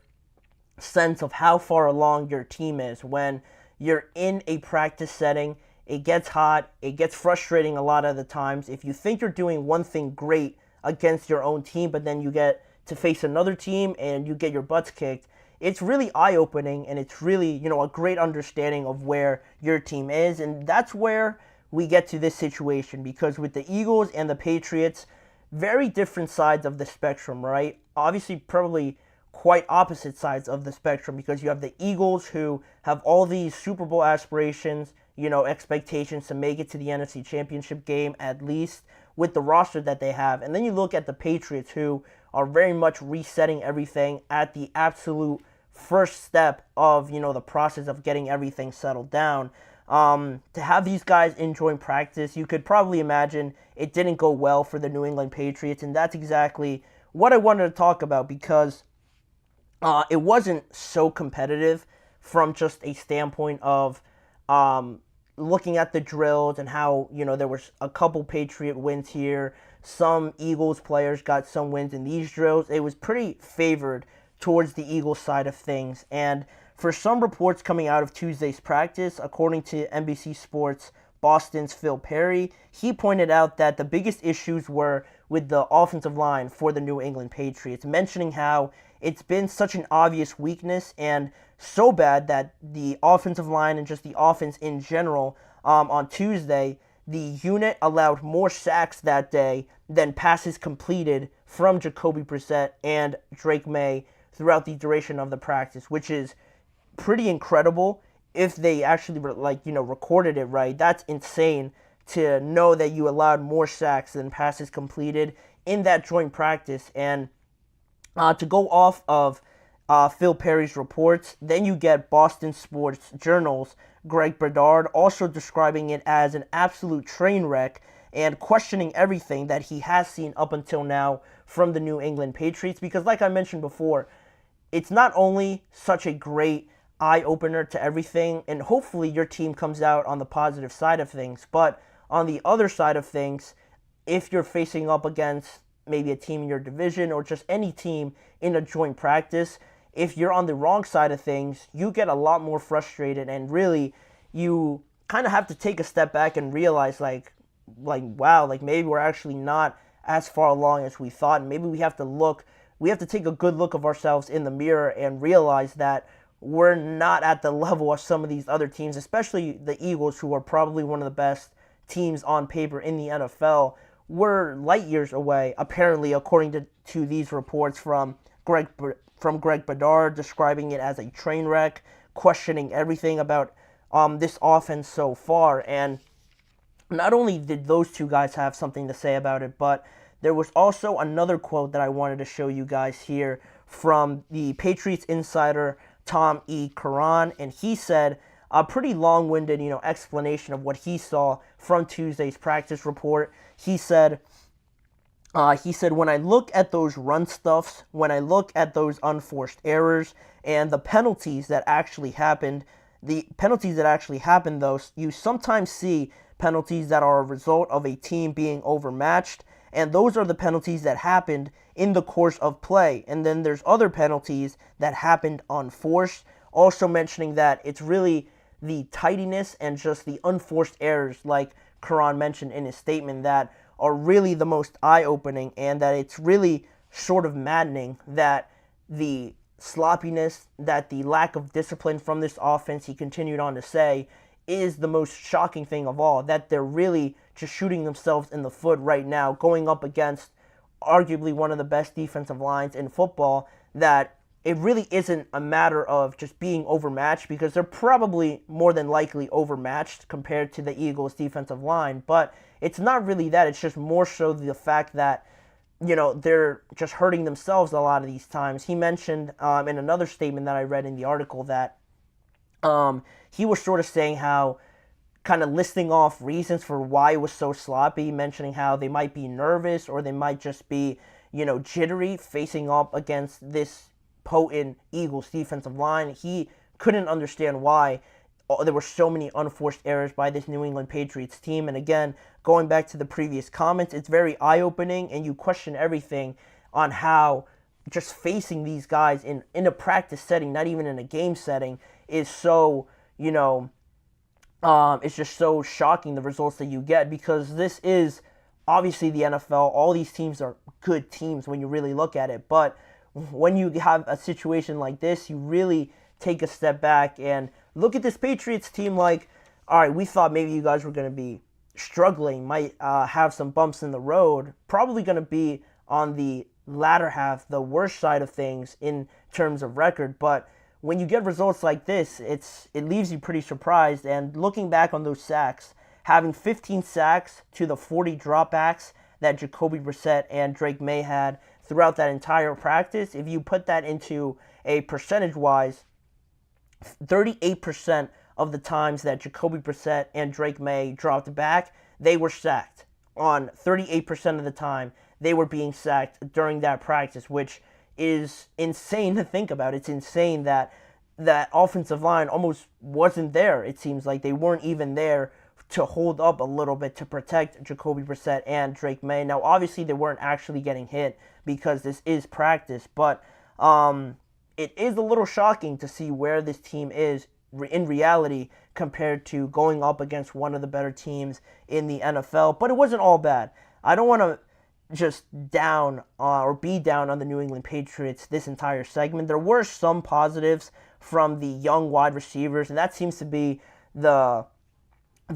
sense of how far along your team is when you're in a practice setting. It gets hot, it gets frustrating a lot of the times. If you think you're doing one thing great against your own team, but then you get to face another team and you get your butts kicked, it's really eye-opening, and it's really, a great understanding of where your team is. And that's where we get to this situation, because with the Eagles and the Patriots, very different sides of the spectrum, right? Obviously, probably quite opposite sides of the spectrum, because you have the Eagles, who have all these Super Bowl aspirations, expectations to make it to the NFC Championship game, at least with the roster that they have. And then you look at the Patriots, who are very much resetting everything at the absolute first step of, the process of getting everything settled down. To have these guys in joint practice, you could probably imagine it didn't go well for the New England Patriots, and that's exactly what I wanted to talk about, because it wasn't so competitive from just a standpoint of looking at the drills and how, there was a couple Patriot wins here. Some Eagles players got some wins in these drills. It was pretty favored towards the Eagles side of things. And for some reports coming out of Tuesday's practice, according to NBC Sports Boston's Phil Perry, he pointed out that the biggest issues were with the offensive line for the New England Patriots, mentioning how it's been such an obvious weakness and so bad that the offensive line and just the offense in general, on Tuesday, the unit allowed more sacks that day than passes completed from Jacoby Brissett and Drake May throughout the duration of the practice, which is pretty incredible if they actually recorded it right. That's insane to know that you allowed more sacks than passes completed in that joint practice. And to go off of Phil Perry's reports, then you get Boston Sports Journal's Greg Bedard also describing it as an absolute train wreck and questioning everything that he has seen up until now from the New England Patriots. Because like I mentioned before, it's not only such a great eye-opener to everything, and hopefully your team comes out on the positive side of things, but on the other side of things, if you're facing up against maybe a team in your division or just any team in a joint practice, if you're on the wrong side of things, you get a lot more frustrated, and really you kind of have to take a step back and realize wow, maybe we're actually not as far along as we thought. And maybe we have to take a good look of ourselves in the mirror and realize that we're not at the level of some of these other teams, especially the Eagles, who are probably one of the best teams on paper in the NFL. We're light years away, apparently, according to these reports from Greg Bedard, describing it as a train wreck, questioning everything about this offense so far. And not only did those two guys have something to say about it, but there was also another quote that I wanted to show you guys here from the Patriots insider Tom E. Curran, and he said a pretty long-winded, explanation of what he saw from Tuesday's practice report. He said, when I look at those run stuffs, when I look at those unforced errors and the penalties that actually happened, though, you sometimes see penalties that are a result of a team being overmatched, and those are the penalties that happened in the course of play. And then there's other penalties that happened unforced, also mentioning that it's really the tidiness and just the unforced errors, like Curran mentioned in his statement, that are really the most eye-opening, and that it's really sort of maddening that the sloppiness, that the lack of discipline from this offense, he continued on to say, is the most shocking thing of all, that they're really just shooting themselves in the foot right now, going up against arguably one of the best defensive lines in football, that it really isn't a matter of just being overmatched, because they're probably more than likely overmatched compared to the Eagles' defensive line, but it's not really that. It's just more so the fact that, they're just hurting themselves a lot of these times. He mentioned in another statement that I read in the article that he was sort of saying how, kind of listing off reasons for why it was so sloppy, mentioning how they might be nervous or they might just be, jittery facing up against this potent Eagles defensive line. He couldn't understand why there were so many unforced errors by this New England Patriots team. And again, going back to the previous comments, it's very eye-opening, and you question everything on how just facing these guys in a practice setting, not even in a game setting, is so, it's just so shocking, the results that you get, because this is obviously the NFL. All these teams are good teams when you really look at it, but when you have a situation like this, you really take a step back and look at this Patriots team like, all right, we thought maybe you guys were going to be struggling, might have some bumps in the road, probably going to be on the latter half, the worst side of things in terms of record. But when you get results like this, it leaves you pretty surprised. And looking back on those sacks, having 15 sacks to the 40 dropbacks that Jacoby Brissett and Drake May had throughout that entire practice, if you put that into a percentage-wise, 38% of the times that Jacoby Brissett and Drake May dropped back, they were sacked. On 38% of the time, they were being sacked during that practice, which is insane to think about. It's insane that that offensive line almost wasn't there. It seems like they weren't even there to hold up a little bit to protect Jacoby Brissett and Drake May. Now, obviously, they weren't actually getting hit because this is practice, but it is a little shocking to see where this team is in reality compared to going up against one of the better teams in the NFL. But it wasn't all bad. I don't want to just down or be down on the New England Patriots this entire segment. There were some positives from the young wide receivers, and that seems to be the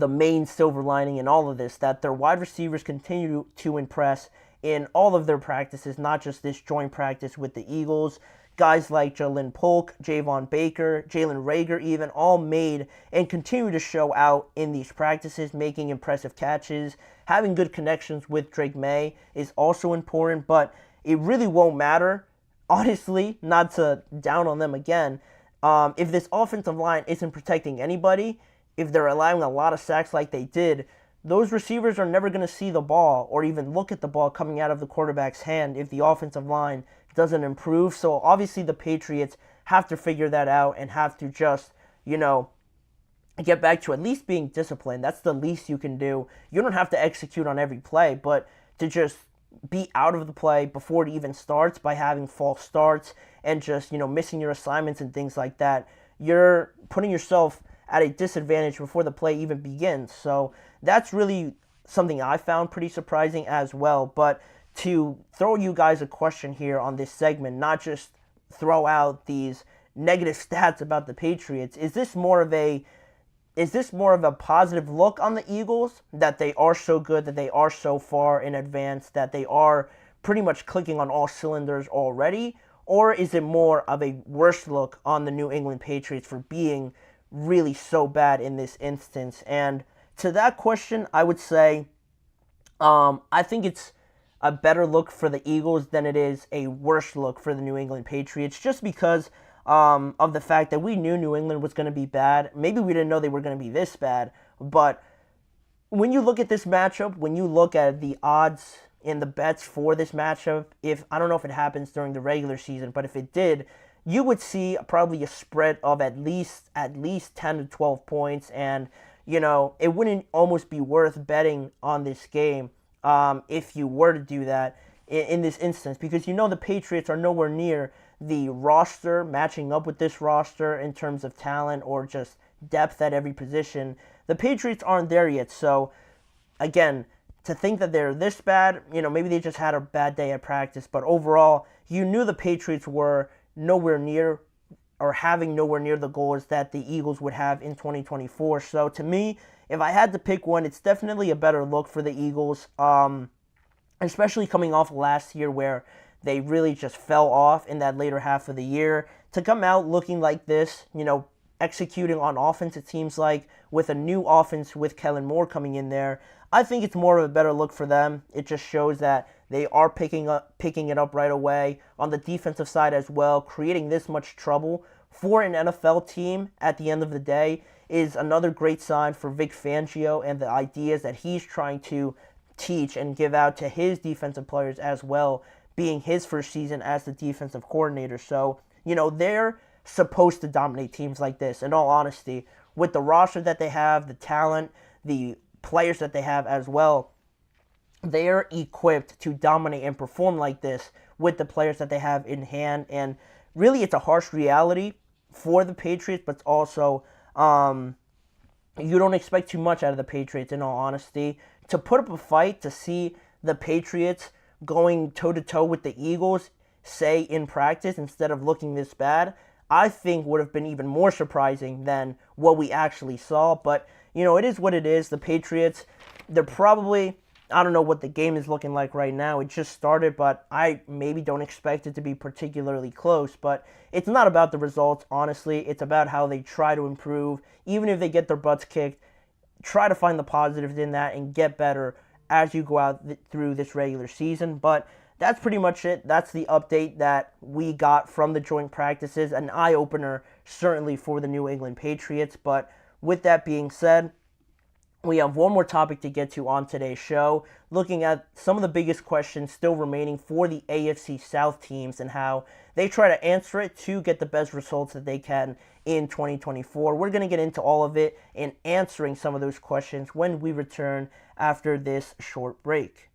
main silver lining in all of this, that their wide receivers continue to impress in all of their practices, not just this joint practice with the Eagles. Guys like Jalen Polk, Javon Baker, Jalen Reagor even, all made and continue to show out in these practices, making impressive catches. Having good connections with Drake May is also important, but it really won't matter, honestly, not to down on them again. If this offensive line isn't protecting anybody, if they're allowing a lot of sacks like they did, those receivers are never going to see the ball or even look at the ball coming out of the quarterback's hand if the offensive line doesn't improve. So obviously the Patriots have to figure that out and have to just, get back to at least being disciplined. That's the least you can do. You don't have to execute on every play, but to just be out of the play before it even starts by having false starts and just, missing your assignments and things like that, you're putting yourself at a disadvantage before the play even begins. So that's really something I found pretty surprising as well. But to throw you guys a question here on this segment, not just throw out these negative stats about the Patriots. Is this more of a positive look on the Eagles, that they are so good, that they are so far in advance, that they are pretty much clicking on all cylinders already? Or is it more of a worse look on the New England Patriots for being really so bad in this instance? And to that question, I would say I think it's a better look for the Eagles than it is a worse look for the New England Patriots, just because of the fact that we knew New England was going to be bad. Maybe we didn't know they were going to be this bad, but when you look at this matchup, when you look at the odds in the bets for this matchup, I don't know if it happens during the regular season, but if it did, you would see probably a spread of at least 10 to 12 points, and it wouldn't almost be worth betting on this game if you were to do that in this instance, because the Patriots are nowhere near the roster matching up with this roster in terms of talent or just depth at every position. The Patriots aren't there yet, so again, to think that they're this bad, maybe they just had a bad day at practice, but overall, you knew the Patriots were nowhere near or having nowhere near the goals that the Eagles would have in 2024. So to me, if I had to pick one, it's definitely a better look for the Eagles, especially coming off last year where they really just fell off in that later half of the year. To come out looking like this, executing on offense, it seems like, with a new offense with Kellen Moore coming in there, I think it's more of a better look for them. It just shows that they are picking it up right away on the defensive side as well. Creating this much trouble for an NFL team at the end of the day is another great sign for Vic Fangio and the ideas that he's trying to teach and give out to his defensive players as well, being his first season as the defensive coordinator. So, they're supposed to dominate teams like this, in all honesty, with the roster that they have, the talent, the players that they have as well. They're equipped to dominate and perform like this with the players that they have in hand. And really, it's a harsh reality for the Patriots, but it's also, you don't expect too much out of the Patriots, in all honesty. To put up a fight, to see the Patriots going toe-to-toe with the Eagles, say, in practice, instead of looking this bad, I think would have been even more surprising than what we actually saw. But, it is what it is. The Patriots, they're probably, I don't know what the game is looking like right now. It just started, but I maybe don't expect it to be particularly close. But it's not about the results, honestly. It's about how they try to improve. Even if they get their butts kicked, try to find the positives in that and get better as you go out through this regular season. But that's pretty much it. That's the update that we got from the joint practices. An eye-opener, certainly, for the New England Patriots. But with that being said, we have one more topic to get to on today's show, looking at some of the biggest questions still remaining for the AFC South teams and how they try to answer it to get the best results that they can in 2024. We're going to get into all of it and answering some of those questions when we return after this short break.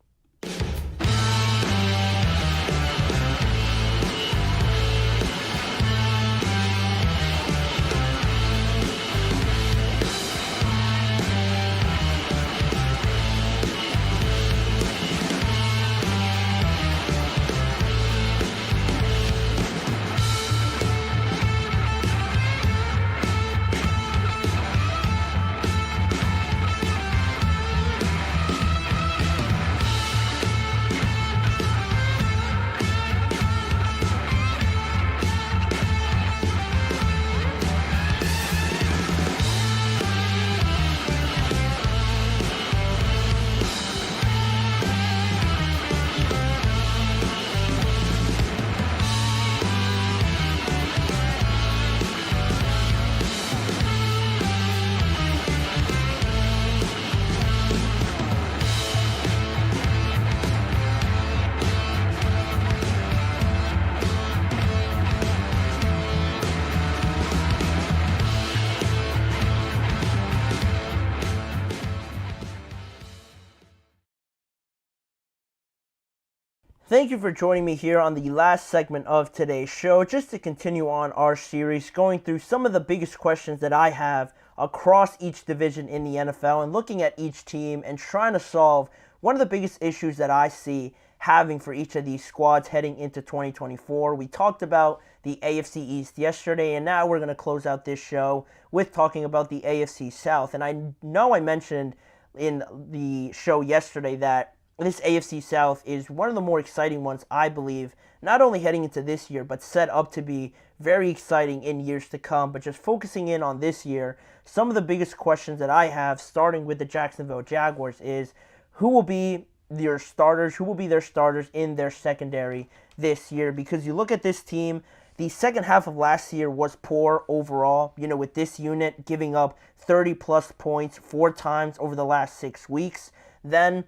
Thank you for joining me here on the last segment of today's show, just to continue on our series, going through some of the biggest questions that I have across each division in the NFL and looking at each team and trying to solve one of the biggest issues that I see having for each of these squads heading into 2024. We talked about the AFC East yesterday, and now we're going to close out this show with talking about the AFC South. And I know I mentioned in the show yesterday that this AFC South is one of the more exciting ones, I believe, not only heading into this year, but set up to be very exciting in years to come. But just focusing in on this year, some of the biggest questions that I have, starting with the Jacksonville Jaguars, is who will be their starters, who will be their starters in their secondary this year? Because you look at this team, the second half of last year was poor overall, with this unit giving up 30-plus points 4 times over the last 6 weeks. Then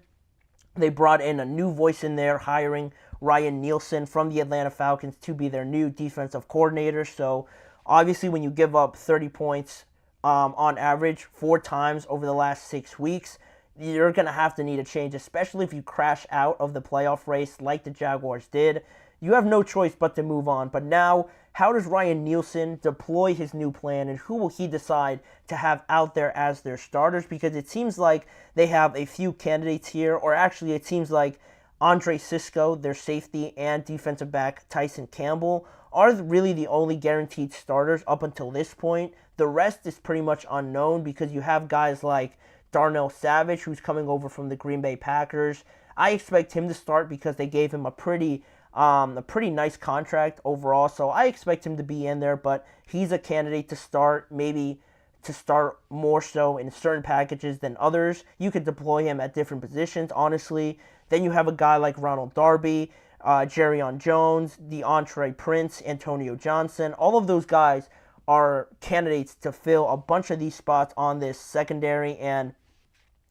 they brought in a new voice in there, hiring Ryan Nielsen from the Atlanta Falcons to be their new defensive coordinator. So obviously when you give up 30 points on average 4 times over the last 6 weeks, you're going to have to need a change, especially if you crash out of the playoff race like the Jaguars did. You have no choice but to move on. But now, how does Ryan Nielsen deploy his new plan, and who will he decide to have out there as their starters? Because it seems like they have a few candidates here, or actually it seems like Andre Cisco, their safety, and defensive back Tyson Campbell are really the only guaranteed starters up until this point. The rest is pretty much unknown because you have guys like Darnell Savage, who's coming over from the Green Bay Packers. I expect him to start because they gave him a pretty nice contract overall, so I expect him to be in there, but he's a candidate to start, maybe to start more so in certain packages than others. You could deploy him at different positions, honestly. Then you have a guy like Ronald Darby, Jerrion Jones, DeAndre Prince, Antonio Johnson. All of those guys are candidates to fill a bunch of these spots on this secondary. And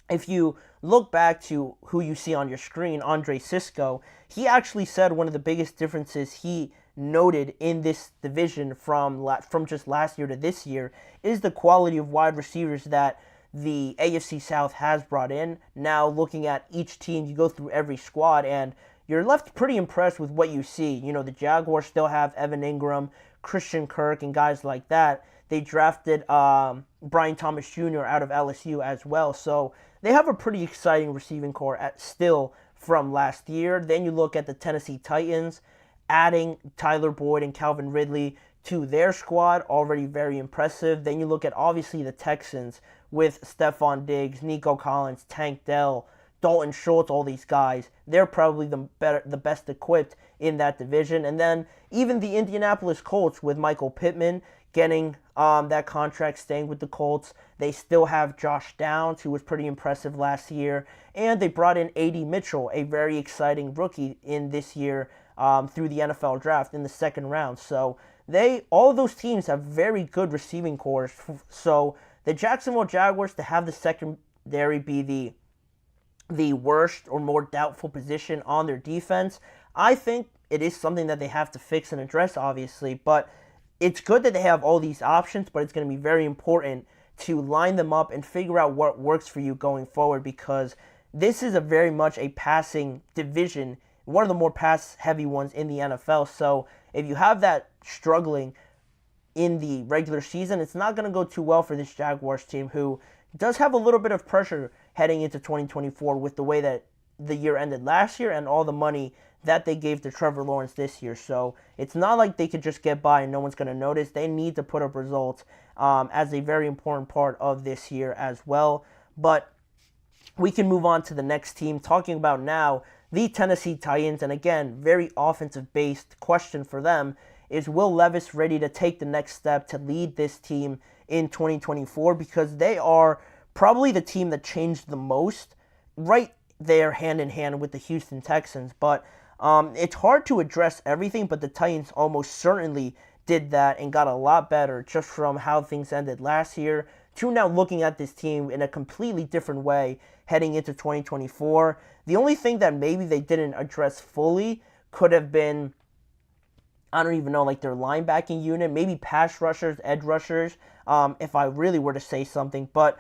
if you look back to who you see on your screen, Andre Cisco, he actually said one of the biggest differences he noted in this division from just last year to this year is the quality of wide receivers that the AFC South has brought in. Now, looking at each team, you go through every squad, and you're left pretty impressed with what you see. The Jaguars still have Evan Ingram, Christian Kirk, and guys like that. They drafted Brian Thomas Jr. out of LSU as well. So they have a pretty exciting receiving core still from last year. Then you look at the Tennessee Titans, adding Tyler Boyd and Calvin Ridley to their squad, already very impressive. Then you look at, obviously, the Texans with Stephon Diggs, Nico Collins, Tank Dell, Dalton Schultz, all these guys. They're probably the best equipped in that division. And then even the Indianapolis Colts with Michael Pittman getting that contract, staying with the Colts. They still have Josh Downs, who was pretty impressive last year. And they brought in A.D. Mitchell, a very exciting rookie in this year through the NFL draft in the second round. So all of those teams have very good receiving cores. So the Jacksonville Jaguars, to have the secondary be the worst or more doubtful position on their defense, I think it is something that they have to fix and address, obviously. But it's good that they have all these options, but it's going to be very important to line them up and figure out what works for you going forward, because this is very much a passing division, one of the more pass-heavy ones in the NFL. So if you have that struggling in the regular season, it's not going to go too well for this Jaguars team, who does have a little bit of pressure heading into 2024 with the way that the year ended last year and all the money that they gave to Trevor Lawrence this year. So it's not like they could just get by and no one's going to notice. They need to put up results as a very important part of this year as well. But we can move on to the next team, talking about now the Tennessee Titans. And again, very offensive-based question for them is, will Levis ready to take the next step to lead this team in 2024? Because they are probably the team that changed the most, right there hand in hand with the Houston Texans. But it's hard to address everything, but the Titans almost certainly did that and got a lot better just from how things ended last year to now looking at this team in a completely different way heading into 2024. The only thing that maybe they didn't address fully could have been, I don't even know, like their linebacking unit, maybe pass rushers, edge rushers, if I really were to say something. But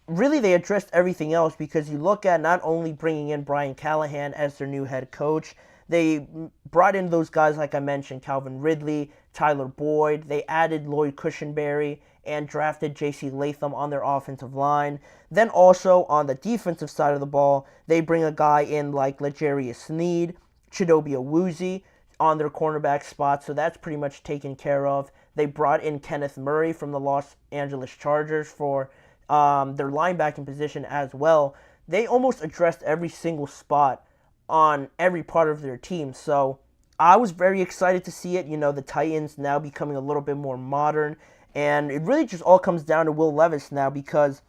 really, they addressed everything else, because you look at not only bringing in Brian Callahan as their new head coach, they brought in those guys like I mentioned, Calvin Ridley, Tyler Boyd. They added Lloyd Cushenberry and drafted J.C. Latham on their offensive line. Then also on the defensive side of the ball, they bring a guy in like L'Jarius Sneed, Chidobe Awuzie on their cornerback spot, so that's pretty much taken care of. They brought in Kenneth Murray from the Los Angeles Chargers for their linebacking position as well. They almost addressed every single spot on every part of their team, so I was very excited to see it. The Titans now becoming a little bit more modern, and it really just all comes down to Will Levis now, because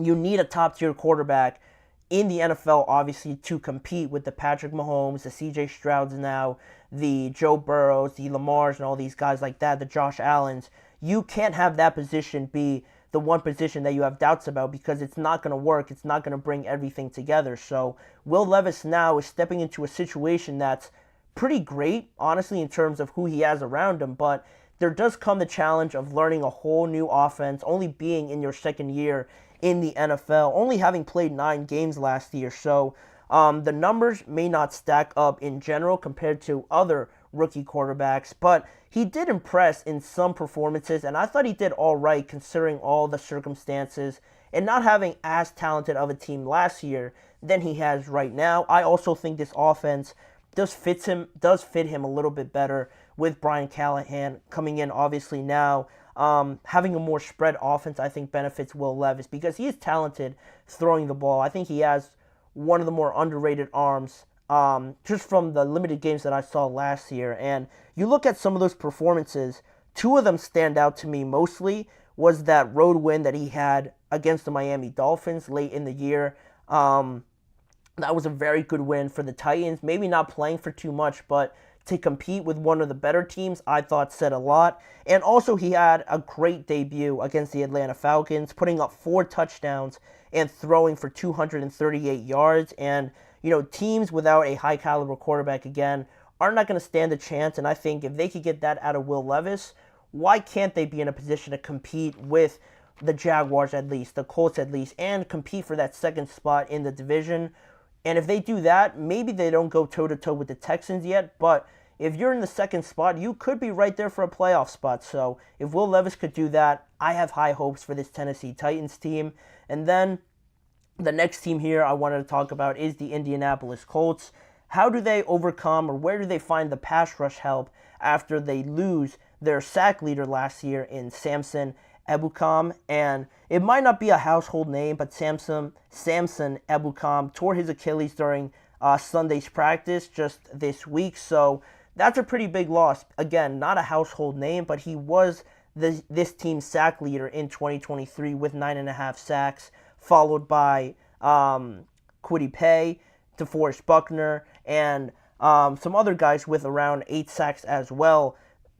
you need a top-tier quarterback in the NFL, obviously, to compete with the Patrick Mahomes, the CJ Strouds now, the Joe Burrows, the Lamars, and all these guys like that, the Josh Allens. You can't have that position be the one position that you have doubts about, because it's not going to work. It's not going to bring everything together. So Will Levis now is stepping into a situation that's pretty great, honestly, in terms of who he has around him, but there does come the challenge of learning a whole new offense, only being in your second year in the NFL, only having played 9 games last year. So the numbers may not stack up in general compared to other rookie quarterbacks, but he did impress in some performances, and I thought he did all right considering all the circumstances and not having as talented of a team last year than he has right now. I also think this offense does fit him a little bit better with Brian Callahan coming in, obviously now. Having a more spread offense, I think, benefits Will Levis because he is talented throwing the ball. I think he has one of the more underrated arms, just from the limited games that I saw last year. And you look at some of those performances, 2 of them stand out to me mostly. Was that road win that he had against the Miami Dolphins late in the year. That was a very good win for the Titans. Maybe not playing for too much, but to compete with one of the better teams, I thought said a lot. And also he had a great debut against the Atlanta Falcons, putting up 4 touchdowns and throwing for 238 yards. And, teams without a high-caliber quarterback, again, are not going to stand a chance. And I think if they could get that out of Will Levis, why can't they be in a position to compete with the Jaguars at least, the Colts at least, and compete for that second spot in the division? And if they do that, maybe they don't go toe-to-toe with the Texans yet, but if you're in the second spot, you could be right there for a playoff spot. So if Will Levis could do that, I have high hopes for this Tennessee Titans team. And then the next team here I wanted to talk about is the Indianapolis Colts. How do they overcome, or where do they find the pass rush help after they lose their sack leader last year in Samson Ebukam? And it might not be a household name, but Samson Ebukam tore his Achilles during Sunday's practice just this week, so that's a pretty big loss. Again, not a household name, but he was this team's sack leader in 2023 with 9.5 sacks, followed by Kwity Paye, DeForest Buckner, and some other guys with around 8 sacks as well,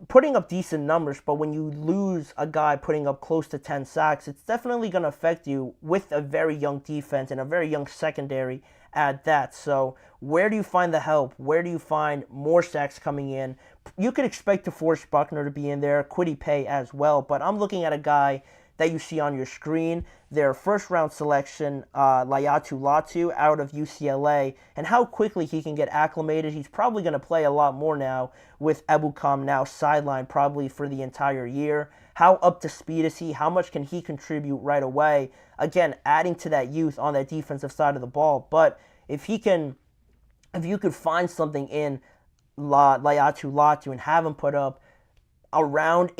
putting up decent numbers. But when you lose a guy putting up close to 10 sacks, it's definitely going to affect you with a very young defense and a very young secondary at that. So where do you find the help? Where do you find more sacks coming in? You could expect DeForest Buckner to be in there, Kwity Paye as well, but I'm looking at a guy that you see on your screen, their first-round selection, Laiatu Latu out of UCLA, and how quickly he can get acclimated. He's probably going to play a lot more now with Ebukam now sidelined probably for the entire year. How up to speed is he? How much can he contribute right away? Again, adding to that youth on that defensive side of the ball. But if you could find something in Laiatu Latu and have him put up around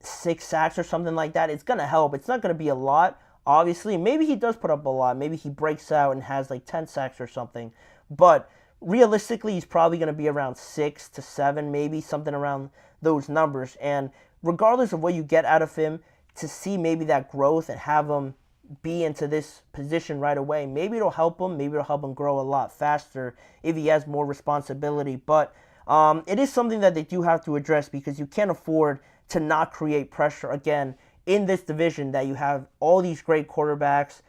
6 sacks or something like that, it's going to help. It's not going to be a lot, obviously. Maybe he does put up a lot. Maybe he breaks out and has like 10 sacks or something. But realistically, he's probably going to be around 6 to 7, maybe something around those numbers. And regardless of what you get out of him, to see maybe that growth and have him be into this position right away, maybe it'll help him. Maybe it'll help him grow a lot faster if he has more responsibility. But it is something that they do have to address, because you can't afford to not create pressure again in this division that you have all these great quarterbacks.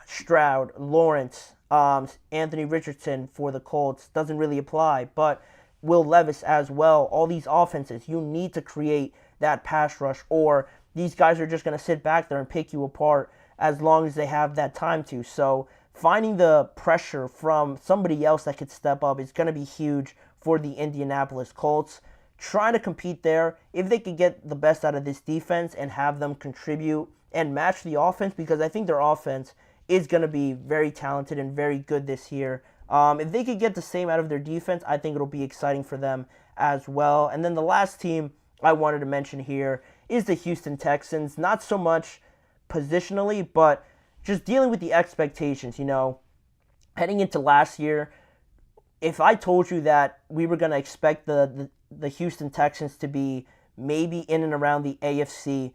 Stroud, Lawrence, Anthony Richardson for the Colts doesn't really apply, but Will Levis as well. All these offenses, you need to create that pass rush, or these guys are just going to sit back there and pick you apart as long as they have that time to. So finding the pressure from somebody else that could step up is going to be huge for the Indianapolis Colts. Trying to compete there, if they could get the best out of this defense and have them contribute and match the offense, because I think their offense is going to be very talented and very good this year. If they could get the same out of their defense, I think it'll be exciting for them as well. And then the last team I wanted to mention here is the Houston Texans. Not so much positionally, but just dealing with the expectations. Heading into last year, if I told you that we were going to expect the Houston Texans to be maybe in and around the AFC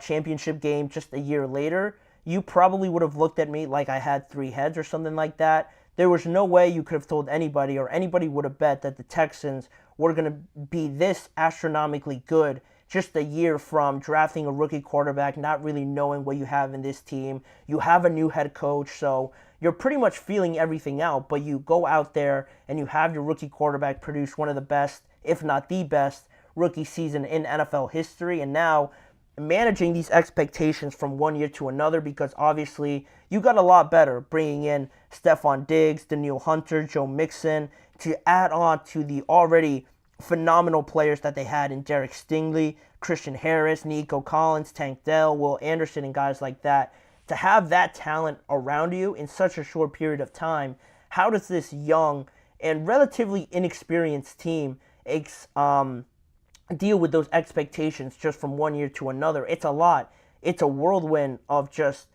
championship game just a year later, you probably would have looked at me like I had three heads or something like that. There was no way you could have told anybody, or anybody would have bet that the Texans were going to be this astronomically good just a year from drafting a rookie quarterback, not really knowing what you have in this team. You have a new head coach, so you're pretty much feeling everything out, but you go out there and you have your rookie quarterback produce one of the best, if not the best, rookie season in NFL history, and now managing these expectations from one year to another, because obviously you got a lot better bringing in Stephon Diggs, Danielle Hunter, Joe Mixon, to add on to the already phenomenal players that they had in Derek Stingley, Christian Harris, Nico Collins, Tank Dell, Will Anderson, and guys like that. To have that talent around you in such a short period of time, how does this young and relatively inexperienced team deal with those expectations just from one year to another? It's a lot. It's a whirlwind of just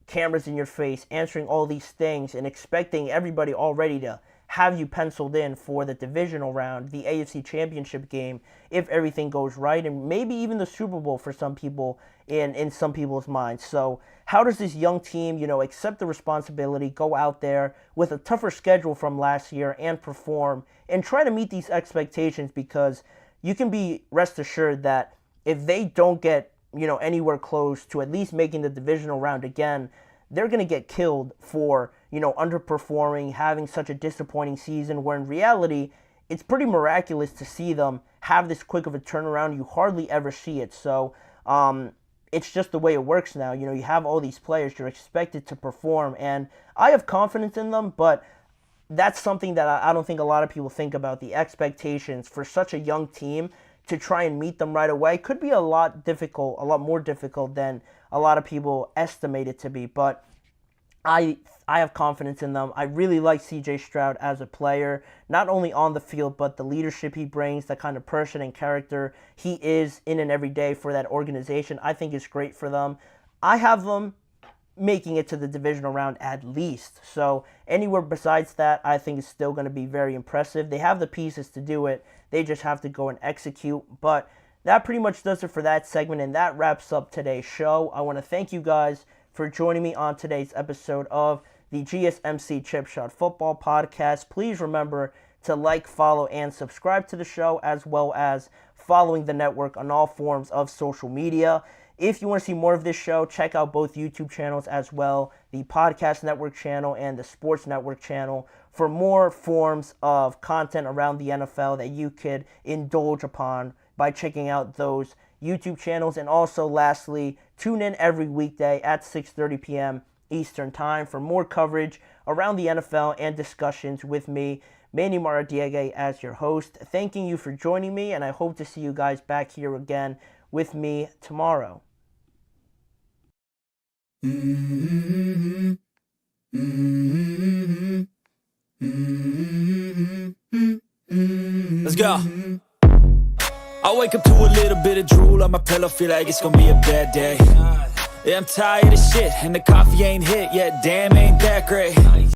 cameras in your face, answering all these things, and expecting everybody already to have you penciled in for the divisional round, the AFC Championship game, if everything goes right, and maybe even the Super Bowl for some people in some people's minds. So how does this young team, accept the responsibility, go out there with a tougher schedule from last year and perform and try to meet these expectations? Because you can be rest assured that if they don't get, anywhere close to at least making the divisional round again, they're going to get killed for, underperforming, having such a disappointing season, where in reality, it's pretty miraculous to see them have this quick of a turnaround. You hardly ever see it. So it's just the way it works now. You have all these players, you're expected to perform, and I have confidence in them, but that's something that I don't think a lot of people think about. The expectations for such a young team to try and meet them right away could be a lot more difficult than a lot of people estimate it to be. But I have confidence in them. I really like CJ Stroud as a player, not only on the field, but the leadership he brings, the kind of person and character he is in and every day for that organization, I think is great for them. I have them making it to the divisional round at least. So anywhere besides that, I think is still going to be very impressive. They have the pieces to do it. They just have to go and execute. But that pretty much does it for that segment, and that wraps up today's show. I want to thank you guys for joining me on today's episode of the GSMC Chip Shot Football Podcast. Please remember to like, follow, and subscribe to the show, as well as following the network on all forms of social media. If you want to see more of this show, check out both YouTube channels as well, the Podcast Network channel and the Sports Network channel, for more forms of content around the NFL that you could indulge upon by checking out those YouTube channels. And also, lastly, tune in every weekday at 6:30 p.m. Eastern Time for more coverage around the NFL and discussions with me, Manny Maradiaga, as your host. Thanking you for joining me, and I hope to see you guys back here again with me tomorrow. Let's go. I wake up to a little bit of drool on my pillow, feel like it's gonna be a bad day. Yeah, I'm tired of shit, and the coffee ain't hit yet, damn, ain't that great.